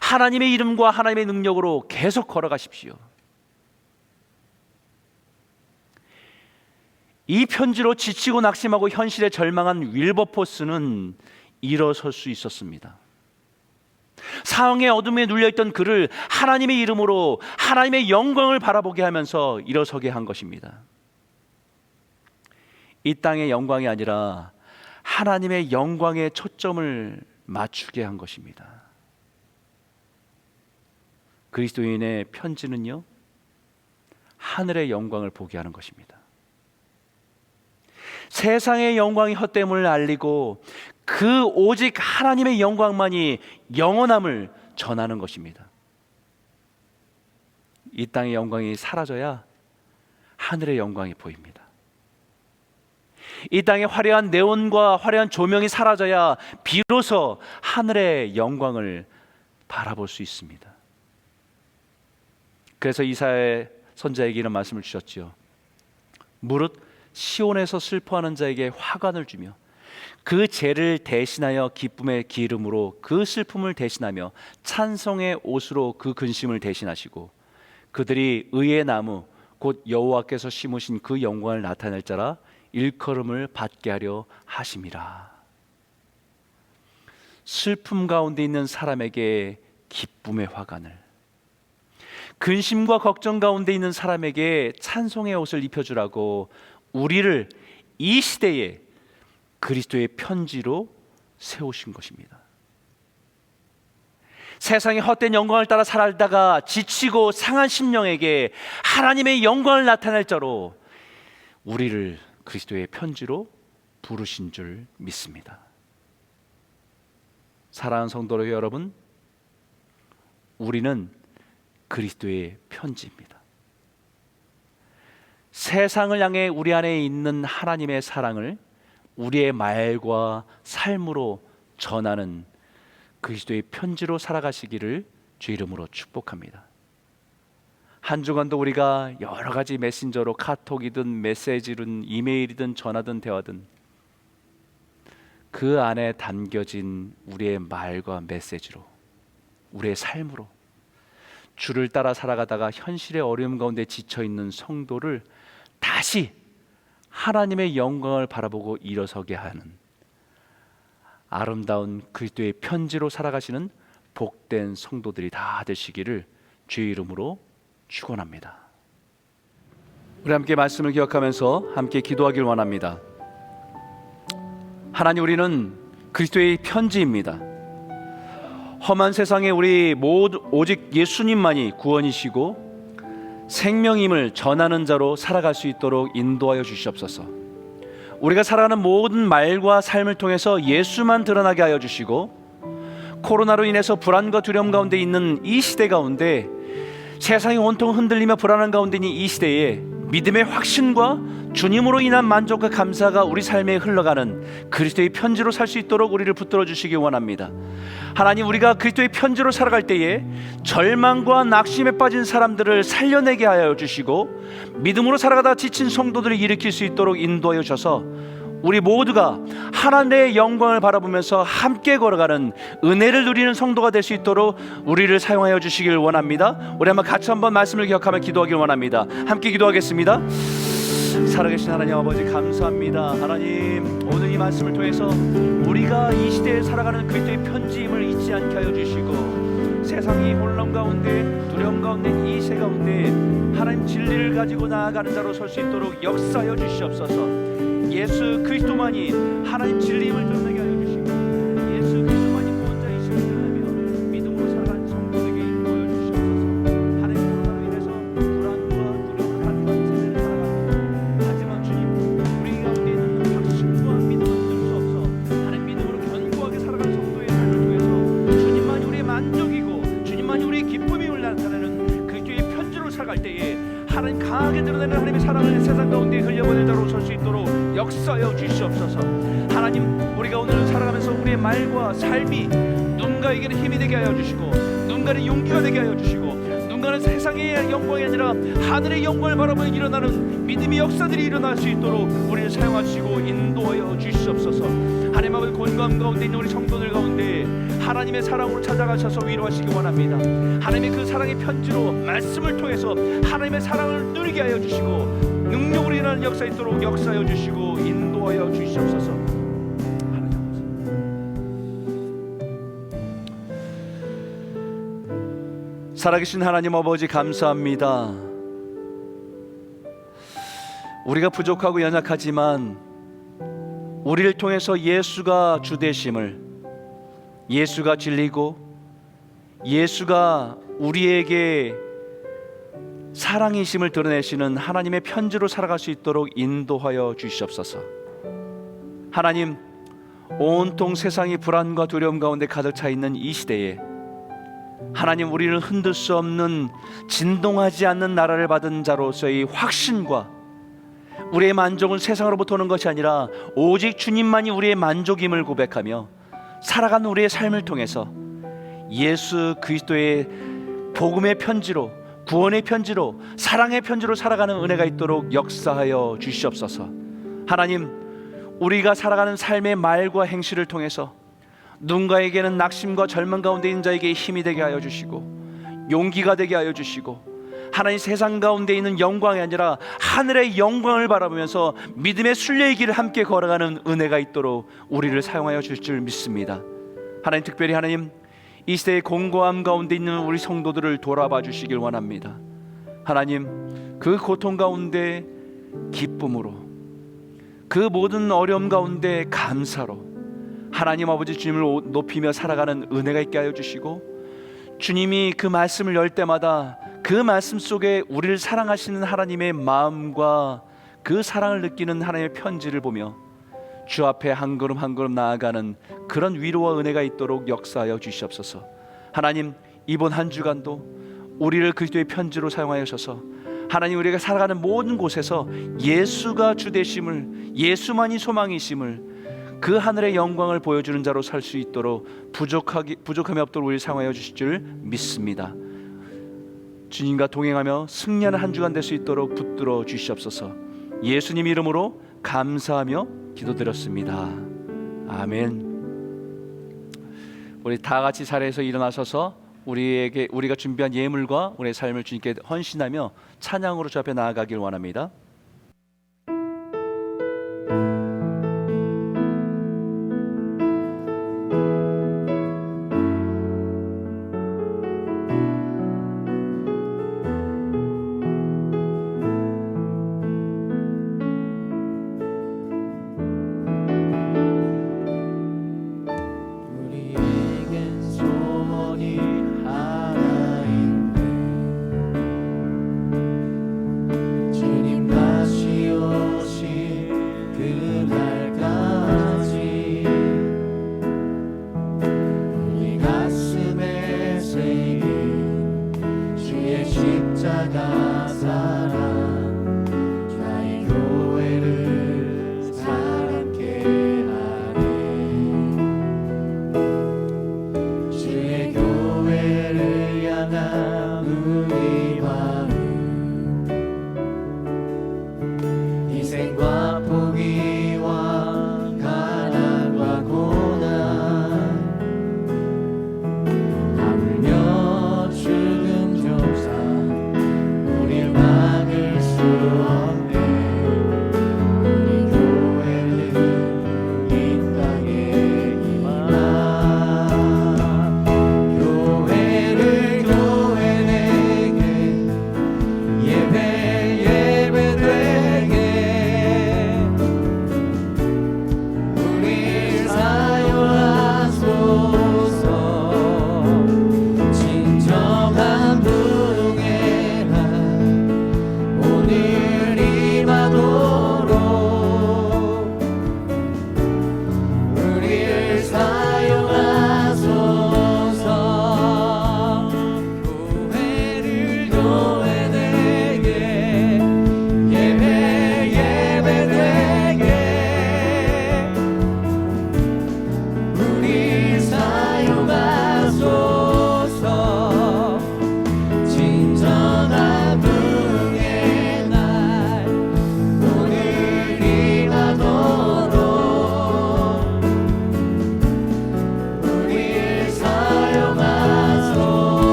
하나님의 이름과 하나님의 능력으로 계속 걸어가십시오. 이 편지로 지치고 낙심하고 현실에 절망한 윌버포스는 일어설 수 있었습니다. 상황의 어둠에 눌려있던 그를 하나님의 이름으로 하나님의 영광을 바라보게 하면서 일어서게 한 것입니다. 이 땅의 영광이 아니라 하나님의 영광에 초점을 맞추게 한 것입니다. 그리스도인의 편지는요, 하늘의 영광을 보게 하는 것입니다. 세상의 영광이 헛됨을 알리고 그 오직 하나님의 영광만이 영원함을 전하는 것입니다. 이 땅의 영광이 사라져야 하늘의 영광이 보입니다. 이 땅의 화려한 네온과 화려한 조명이 사라져야 비로소 하늘의 영광을 바라볼 수 있습니다. 그래서 이사야 선지자에게 이런 말씀을 주셨지요. 무릇 시온에서 슬퍼하는 자에게 화관을 주며 그 죄를 대신하여 기쁨의 기름으로 그 슬픔을 대신하며 찬송의 옷으로 그 근심을 대신하시고 그들이 의의 나무 곧 여호와께서 심으신 그 영광을 나타낼 자라 일컬음을 받게 하려 하심이라. 슬픔 가운데 있는 사람에게 기쁨의 화관을, 근심과 걱정 가운데 있는 사람에게 찬송의 옷을 입혀주라고 우리를 이 시대에 그리스도의 편지로 세우신 것입니다. 세상의 헛된 영광을 따라 살다가 지치고 상한 심령에게 하나님의 영광을 나타낼 자로 우리를 그리스도의 편지로 부르신 줄 믿습니다. 사랑하는 성도 여러분, 우리는 그리스도의 편지입니다. 세상을 향해 우리 안에 있는 하나님의 사랑을 우리의 말과 삶으로 전하는 그리스도의 편지로 살아가시기를 주 이름으로 축복합니다. 한 주간도 우리가 여러 가지 메신저로 카톡이든 메시지든 이메일이든 전화든 대화든 그 안에 담겨진 우리의 말과 메시지로, 우리의 삶으로 주를 따라 살아가다가 현실의 어려움 가운데 지쳐있는 성도를 다시 하나님의 영광을 바라보고 일어서게 하는 아름다운 그리스도의 편지로 살아가시는 복된 성도들이 다 되시기를 주의 이름으로 축원합니다. 우리 함께 말씀을 기억하면서 함께 기도하길 원합니다. 하나님, 우리는 그리스도의 편지입니다. 험한 세상에 우리 모두 오직 예수님만이 구원이시고 생명임을 전하는 자로 살아갈 수 있도록 인도하여 주시옵소서. 우리가 살아가는 모든 말과 삶을 통해서 예수만 드러나게 하여 주시고, 코로나로 인해서 불안과 두려움 가운데 있는 이 시대 가운데 세상이 온통 흔들리며 불안한 가운데 있는 이 시대에 믿음의 확신과 주님으로 인한 만족과 감사가 우리 삶에 흘러가는 그리스도의 편지로 살 수 있도록 우리를 붙들어 주시기 원합니다. 하나님, 우리가 그리스도의 편지로 살아갈 때에 절망과 낙심에 빠진 사람들을 살려내게 하여 주시고, 믿음으로 살아가다 지친 성도들을 일으킬 수 있도록 인도하여 주셔서 우리 모두가 하나님의 영광을 바라보면서 함께 걸어가는 은혜를 누리는 성도가 될 수 있도록 우리를 사용하여 주시길 원합니다. 우리 한번 같이 한번 말씀을 기억하며 기도하길 원합니다. 함께 기도하겠습니다. 살아계신 하나님 아버지, 감사합니다. 하나님, 오늘 이 말씀을 통해서 우리가 이 시대에 살아가는 그리스도의 편지임을 잊지 않게 하여 주시고, 세상이 혼란 가운데 두려움 가운데 이 시대 가운데 하나님 진리를 가지고 나아가는 자로 설 수 있도록 역사하여 주시옵소서. 예수 그리스도만이 하나님 진리임을 드러내게 하여 주시고, 예수 그리스도만이 구원자이심을 드러내며 믿음으로 살아가는 성도에게 인도하여 주시옵소서. 하나님, 코로나로 인해서 불안과 두려움을 가득한 세대를 살아가고, 하지만 주님, 우리 가운데 있는 확신과 믿음은 들 수 없어 하나님 믿음으로 견고하게 살아가는 성도의 삶을 통해서 주님만이 우리의 만족이고 주님만이 우리의 기쁨임을 나타내는 그리스도의 편지로 살아갈 때에 하나님 강하게 드러내는 하나님의 사랑을 세상 가운데 흘려보낼 자로 설 수 있도록 역사하여 주시옵소서. 하나님, 우리가 오늘 살아가면서 우리의 말과 삶이 누군가에게는 힘이 되게 하여 주시고, 누군가는 용기가 되게 하여 주시고, 누군가는 세상의 영광이 아니라 하늘의 영광을 바라보며 일어나는 믿음의 역사들이 일어날 수 있도록 우리를 사용하시고 인도하여 주시옵소서. 하나님 아버지, 곤고함 가운데 있는 우리 성도들 가운데 하나님의 사랑으로 찾아가셔서 위로하시기 원합니다. 하나님의 그 사랑의 편지로 말씀을 통해서 하나님의 사랑을 누리게 하여 주시고, 능력으로 일어나는 역사 있도록 역사하여 주시고 인도하여 주시옵소서. 살아계신 하나님 아버지, 감사합니다. 우리가 부족하고 연약하지만 우리를 통해서 예수가 주 되심을, 예수가 진리고 예수가 우리에게 사랑이심을 드러내시는 하나님의 편지로 살아갈 수 있도록 인도하여 주시옵소서. 하나님, 온통 세상이 불안과 두려움 가운데 가득 차 있는 이 시대에 하나님, 우리를 흔들 수 없는 진동하지 않는 나라를 받은 자로서의 확신과 우리의 만족은 세상으로부터 오는 것이 아니라 오직 주님만이 우리의 만족임을 고백하며 살아가는 우리의 삶을 통해서 예수 그리스도의 복음의 편지로, 구원의 편지로, 사랑의 편지로 살아가는 은혜가 있도록 역사하여 주시옵소서. 하나님, 우리가 살아가는 삶의 말과 행실을 통해서 누군가에게는 낙심과 절망 가운데 있는 자에게 힘이 되게 하여 주시고, 용기가 되게 하여 주시고, 하나님 세상 가운데 있는 영광이 아니라 하늘의 영광을 바라보면서 믿음의 순례의 길을 함께 걸어가는 은혜가 있도록 우리를 사용하여 주실 줄 믿습니다. 하나님, 특별히 하나님, 이 시대의 공고함 가운데 있는 우리 성도들을 돌아봐 주시길 원합니다. 하나님, 그 고통 가운데 기쁨으로, 그 모든 어려움 가운데 감사로 하나님 아버지 주님을 높이며 살아가는 은혜가 있게 하여 주시고, 주님이 그 말씀을 열 때마다 그 말씀 속에 우리를 사랑하시는 하나님의 마음과 그 사랑을 느끼는 하나님의 편지를 보며 주 앞에 한 걸음 한 걸음 나아가는 그런 위로와 은혜가 있도록 역사하여 주시옵소서. 하나님, 이번 한 주간도 우리를 그리스도의 편지로 사용하셔서 하나님, 우리가 살아가는 모든 곳에서 예수가 주 되심을, 예수만이 소망이심을, 그 하늘의 영광을 보여주는 자로 살 수 있도록 부족함이 없도록 우리를 사용하여 주실 줄 믿습니다. 주님과 동행하며 승리하는 한 주간 될 수 있도록 붙들어 주시옵소서. 예수님 이름으로 감사하며 기도드렸습니다. 아멘. 우리 다 같이 자리에서 일어나셔서 우리가 준비한 예물과 우리의 삶을 주님께 헌신하며 찬양으로 주 앞에 나아가길 원합니다.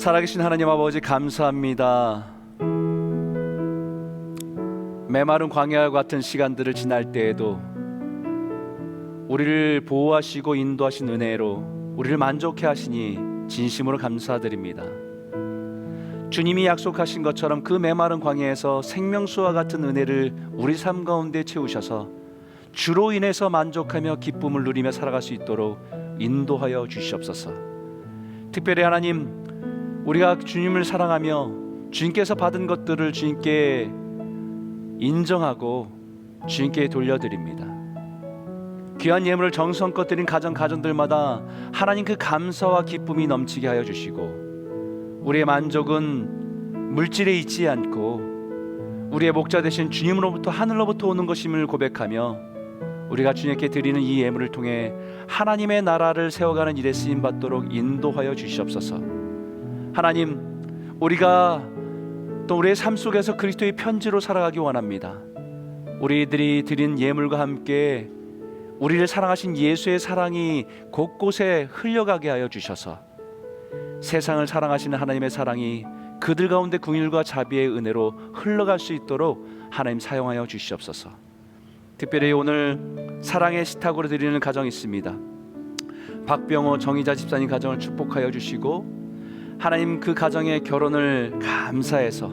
살아계신 하나님 아버지, 감사합니다. 메마른 광야와 같은 시간들을 지날 때에도 우리를 보호하시고 인도하신 은혜로 우리를 만족해 하시니 진심으로 감사드립니다. 주님이 약속하신 것처럼 그 메마른 광야에서 생명수와 같은 은혜를 우리 삶 가운데 채우셔서 주로 인해서 만족하며 기쁨을 누리며 살아갈 수 있도록 인도하여 주시옵소서. 특별히 하나님, 우리가 주님을 사랑하며 주님께서 받은 것들을 주님께 인정하고 주님께 돌려드립니다. 귀한 예물을 정성껏 드린 가정들마다 하나님 그 감사와 기쁨이 넘치게 하여 주시고, 우리의 만족은 물질에 있지 않고 우리의 목자 되신 주님으로부터, 하늘로부터 오는 것임을 고백하며 우리가 주님께 드리는 이 예물을 통해 하나님의 나라를 세워가는 일에 쓰임받도록 인도하여 주시옵소서. 하나님, 우리가 또 우리의 삶 속에서 그리스도의 편지로 살아가기 원합니다. 우리들이 드린 예물과 함께 우리를 사랑하신 예수의 사랑이 곳곳에 흘려가게 하여 주셔서 세상을 사랑하시는 하나님의 사랑이 그들 가운데 긍휼과 자비의 은혜로 흘러갈 수 있도록 하나님 사용하여 주시옵소서. 특별히 오늘 사랑의 식탁으로 드리는 가정이 있습니다. 박병호 정의자 집사님 가정을 축복하여 주시고 하나님 그 가정의 결혼을 감사해서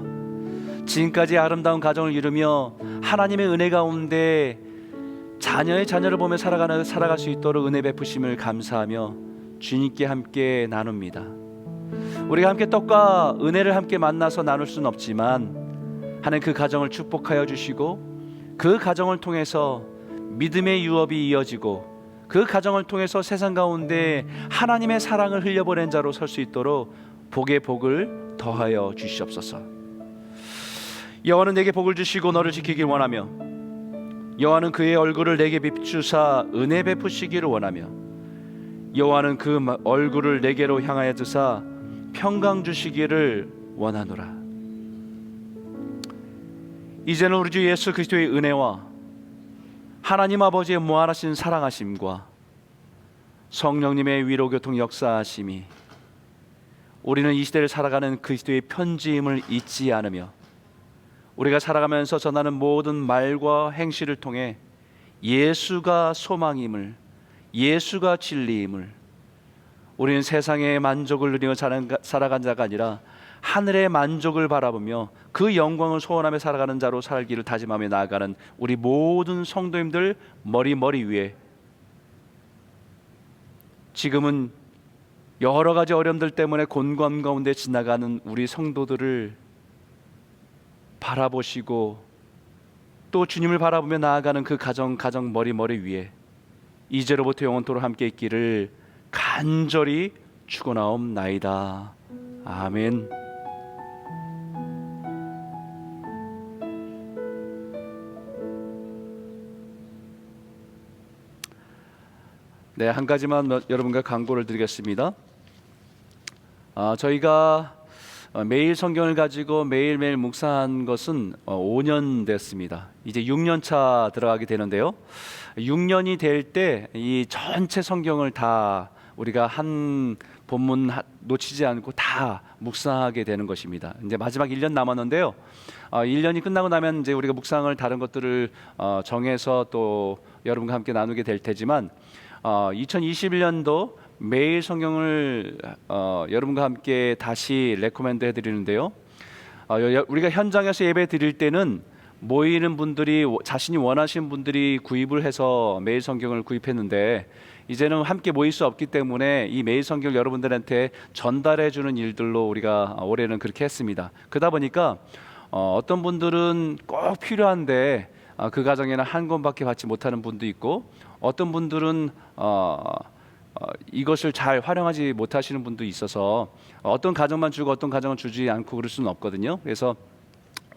지금까지 아름다운 가정을 이루며 하나님의 은혜 가운데 자녀의 자녀를 보며 살아갈 수 있도록 은혜 베푸심을 감사하며 주님께 함께 나눕니다. 우리가 함께 떡과 은혜를 함께 만나서 나눌 수는 없지만 하나님 그 가정을 축복하여 주시고 그 가정을 통해서 믿음의 유업이 이어지고 그 가정을 통해서 세상 가운데 하나님의 사랑을 흘려보낸 자로 설 수 있도록 복의 복을 더하여 주시옵소서. 여호와는 내게 복을 주시고 너를 지키길 원하며 여호와는 그의 얼굴을 내게 비추사 은혜 베푸시기를 원하며 여호와는 그 얼굴을 내게로 향하여 드사 평강 주시기를 원하노라. 이제는 우리 주 예수 그리스도의 은혜와 하나님 아버지의 무한하신 사랑하심과 성령님의 위로교통 역사하심이 우리는 이 시대를 살아가는 그리스도의 편지임을 잊지 않으며 우리가 살아가면서 전하는 모든 말과 행실을 통해 예수가 소망임을, 예수가 진리임을, 우리는 세상의 만족을 누리며 살아간 자가 아니라 하늘의 만족을 바라보며 그 영광을 소원하며 살아가는 자로 살기를 다짐하며 나아가는 우리 모든 성도님들 머리 위에 지금은 여러 가지 어려움들 때문에 곤고함 가운데 지나가는 우리 성도들을 바라보시고 또 주님을 바라보며 나아가는 그 가정 머리 위에 이제로부터 영원토록 함께 있기를 간절히 축원하옵나이다. 아멘. 네, 한 가지만 여러분과 강구를 드리겠습니다. 저희가 매일 성경을 가지고 매일매일 묵상한 것은 5년 됐습니다. 이제 6년 차 들어가게 되는데요. 6년이 될 때 이 전체 성경을 다 우리가 한 본문 놓치지 않고 다 묵상하게 되는 것입니다. 이제 마지막 1년 남았는데요. 1년이 끝나고 나면 이제 우리가 묵상을 다른 것들을 정해서 또 여러분과 함께 나누게 될 테지만 2021년도 매일 성경을 여러분과 함께 다시 레코멘드 해드리는데요. 우리가 현장에서 예배 드릴 때는 모이는 분들이 자신이 원하시는 분들이 구입을 해서 매일 성경을 구입했는데 이제는 함께 모일 수 없기 때문에 이 매일 성경을 여러분들한테 전달해 주는 일들로 우리가 올해는 그렇게 했습니다. 그러다 보니까 어떤 분들은 꼭 필요한데 그 가정에는 한 권밖에 받지 못하는 분도 있고 어떤 분들은 이것을 잘 활용하지 못하시는 분도 있어서 어떤 가정만 주고 어떤 가정은 주지 않고 그럴 수는 없거든요. 그래서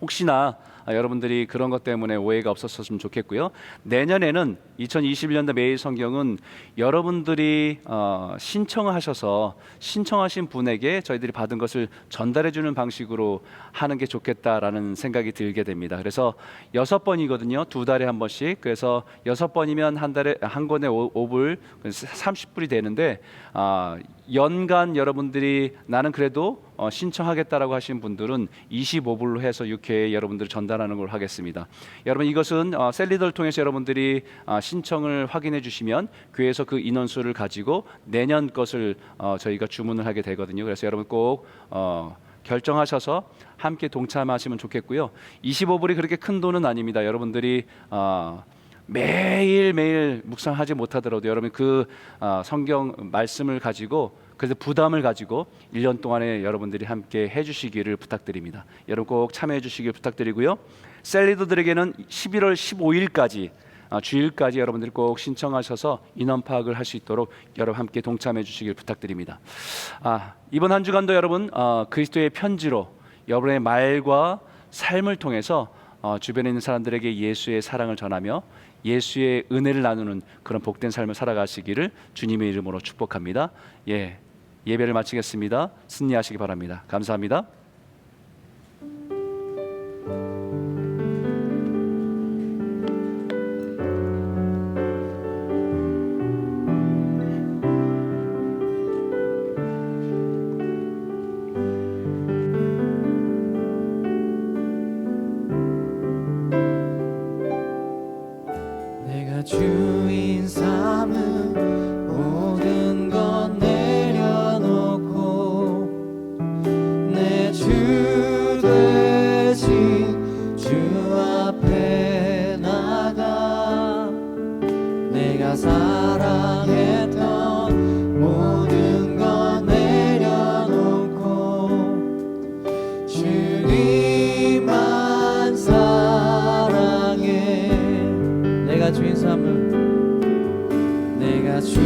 혹시나 여러분들이 그런 것 때문에 오해가 없었으면 좋겠고요. 내년에는 2021년도 매일 성경은 여러분들이 신청하셔서 신청하신 분에게 저희들이 받은 것을 전달해 주는 방식으로 하는 게 좋겠다라는 생각이 들게 됩니다. 그래서 6번이거든요. 2달에 한 번씩. 그래서 6번이면 한 달에 한 권에 5불 30불이 되는데 연간 여러분들이 나는 그래도 신청하겠다라고 하신 분들은 25불로 해서 6회에 여러분들 전달하는 걸 하겠습니다. 여러분 이것은 셀리더를 통해서 여러분들이 신청을 확인해 주시면 교회에서 그 인원수를 가지고 내년 것을 저희가 주문을 하게 되거든요. 그래서 여러분 꼭 결정하셔서 함께 동참하시면 좋겠고요. 25불이 그렇게 큰 돈은 아닙니다. 여러분들이 매일 묵상하지 못하더라도 여러분 그 성경 말씀을 가지고 그래서 부담을 가지고 1년 동안에 여러분들이 함께 해주시기를 부탁드립니다. 여러분 꼭 참여해 주시길 부탁드리고요. 셀리더들에게는 11월 15일까지 주일까지 여러분들이 꼭 신청하셔서 인원 파악을 할 수 있도록 여러분 함께 동참해 주시길 부탁드립니다. 이번 한 주간도 여러분 그리스도의 편지로 여러분의 말과 삶을 통해서 주변에 있는 사람들에게 예수의 사랑을 전하며 예수의 은혜를 나누는 그런 복된 삶을 살아가시기를 주님의 이름으로 축복합니다. 예배를 마치겠습니다. 승리하시기 바랍니다. 감사합니다. 내 주 되신 주 앞에 나가 내가 사랑했던 모든 것 내려놓고 주님만 사랑해. 내가 주인 삼음 내가 주